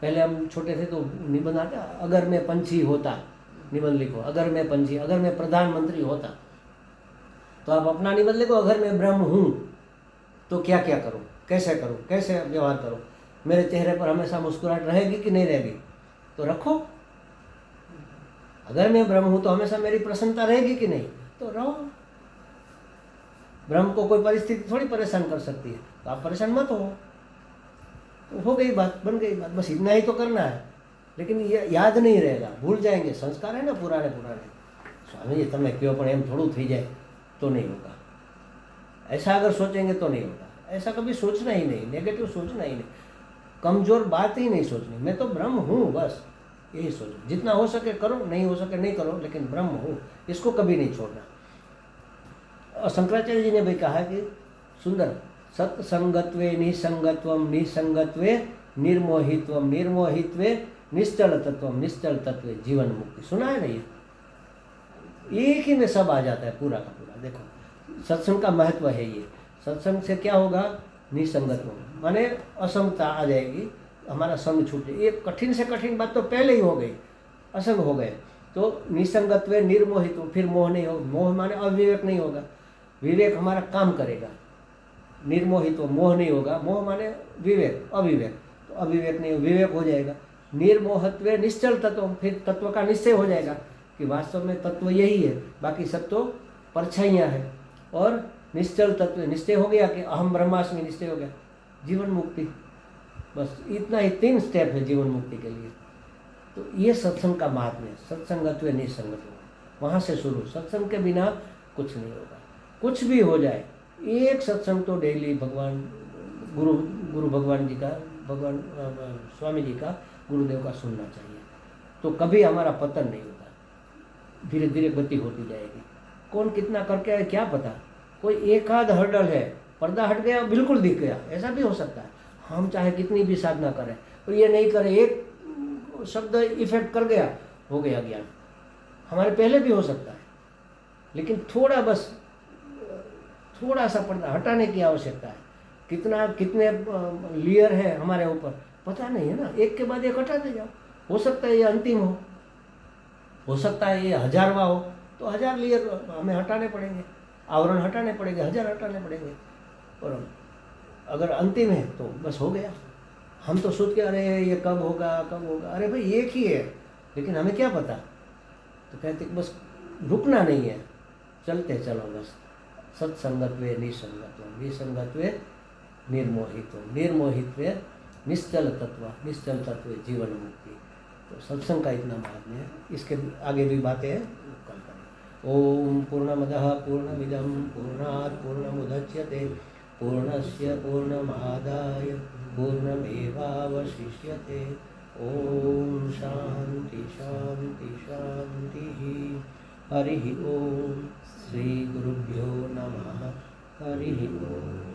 पहले हम छोटे थे तो निबंध आता, अगर मैं पंछी होता, निबंध लिखो, अगर मैं पंछी, अगर मैं प्रधानमंत्री होता, तो आप अपना निबंध लिखो, अगर मैं ब्रह्म हूँ तो क्या क्या करूँ, कैसे करूँ, कैसे व्यवहार करूँ, मेरे चेहरे पर हमेशा मुस्कुराहट रहेगी कि नहीं रहेगी, तो रखो। अगर मैं ब्रह्म हूँ तो हमेशा मेरी प्रसन्नता रहेगी कि नहीं, तो रहो। ब्रह्म को कोई परिस्थिति थोड़ी परेशान कर सकती है, तो आप परेशान मत हो। तो हो गई बात, बन गई बात, बस इतना ही तो करना है। लेकिन ये याद नहीं रहेगा, भूल जाएंगे, संस्कार है ना पुराने पुराने। स्वामी जी તમે क्यों પણ એમ થોડું થઈ જાય तो नहीं होगा, ऐसा अगर सोचेंगे तो नहीं होगा। ऐसा कभी सोचना ही नहीं, नेगेटिव सोचना ही नहीं, कमजोर बात ही नहीं सोचनी। मैं तो ब्रह्म हूँ, बस यही सोचो। जितना हो सके करो, नहीं हो सके नहीं करो, लेकिन ब्रह्म हूँ, इसको कभी नहीं छोड़ना। और शंकराचार्य जी ने भी कहा कि सुंदर, सत्संगत्वे निसंगत्वम, निसंगत्वे निर्मोहित्वम, निर्मोहित्वे निश्चल तत्वम, निश्चल तत्वे जीवन मुक्ति। सुना है ना? ये एक ही में सब आ जाता है पूरा का पूरा। देखो सत्संग का महत्व है ये। सत्संग से क्या होगा? निसंगत्वम, माने असंगता आ जाएगी, हमारा संग छूट जाए। ये कठिन से कठिन बात तो पहले ही हो गई, असंग हो गए। तो निसंगत्व निर्मोहित, फिर मोह नहीं होगा। मोह माने अविवेक नहीं होगा, विवेक हमारा काम करेगा। निर्मोहित, मोह नहीं होगा, मोह माने विवेक, अविवेक, तो अविवेक नहीं, विवेक हो जाएगा। निर्मोहत्व निश्चल तत्व, फिर तत्व का निश्चय हो जाएगा कि वास्तव में तत्व यही है, बाकी सब तो परछाइयाँ हैं। और निश्चल तत्व निश्चय हो गया कि अहम ब्रह्मास्मि निश्चय हो गया, जीवन मुक्ति। बस इतना ही 3 स्टेप है जीवन मुक्ति के लिए। तो ये सत्संग का महात्म्य, सत्संगत्व निसंगत्व, वहाँ से शुरू। सत्संग के बिना कुछ नहीं होगा, कुछ भी हो जाए। एक सत्संग तो डेली भगवान गुरु भगवान जी का, भगवान स्वामी जी का, गुरुदेव का सुनना चाहिए, तो कभी हमारा पतन नहीं होगा। धीरे धीरे गति होती जाएगी। कौन कितना करके आए क्या पता, कोई एक आध हर्डल है, पर्दा हट गया, बिल्कुल दिख गया, ऐसा भी हो सकता है। हम चाहे कितनी भी साधना करें तो ये नहीं करें, एक शब्द इफेक्ट कर गया, हो गया ज्ञान। हमारे पहले भी हो सकता है, लेकिन थोड़ा सा पर्दा हटाने की आवश्यकता है। कितने लेयर है हमारे ऊपर पता नहीं है ना, एक के बाद एक हटाते जाओ। हो सकता है ये अंतिम हो सकता है ये 1000वां हो, तो 1000 लेयर हमें हटाने पड़ेंगे, आवरण हटाने पड़ेंगे, 1000 हटाने पड़ेंगे। और अगर अंतिम है तो बस हो गया। हम तो सोच के अरे ये कब होगा, अरे भाई एक ही है, लेकिन हमें क्या पता। तो कहते बस रुकना नहीं है, चलते चलो बस। सत्संगत्वे निसंगत्व, निसंगत्वे निर्मोहित्व, निर्मोहित्वे निश्चल तत्व जीवन मुक्ति। तो सत्संग का इतना महात्म्य है। इसके आगे भी बातें हैं, कल करें। ओम पूर्णमदः पूर्णमिदं पूर्णात् पूर्णमुदच्यते पूर्णस्य पूर्णमादाय पूर्णमेवावशिष्यते। ओम शांति शांति शांति। हरि ओम। श्री गुरुभ्यो नमः। हरि ओम।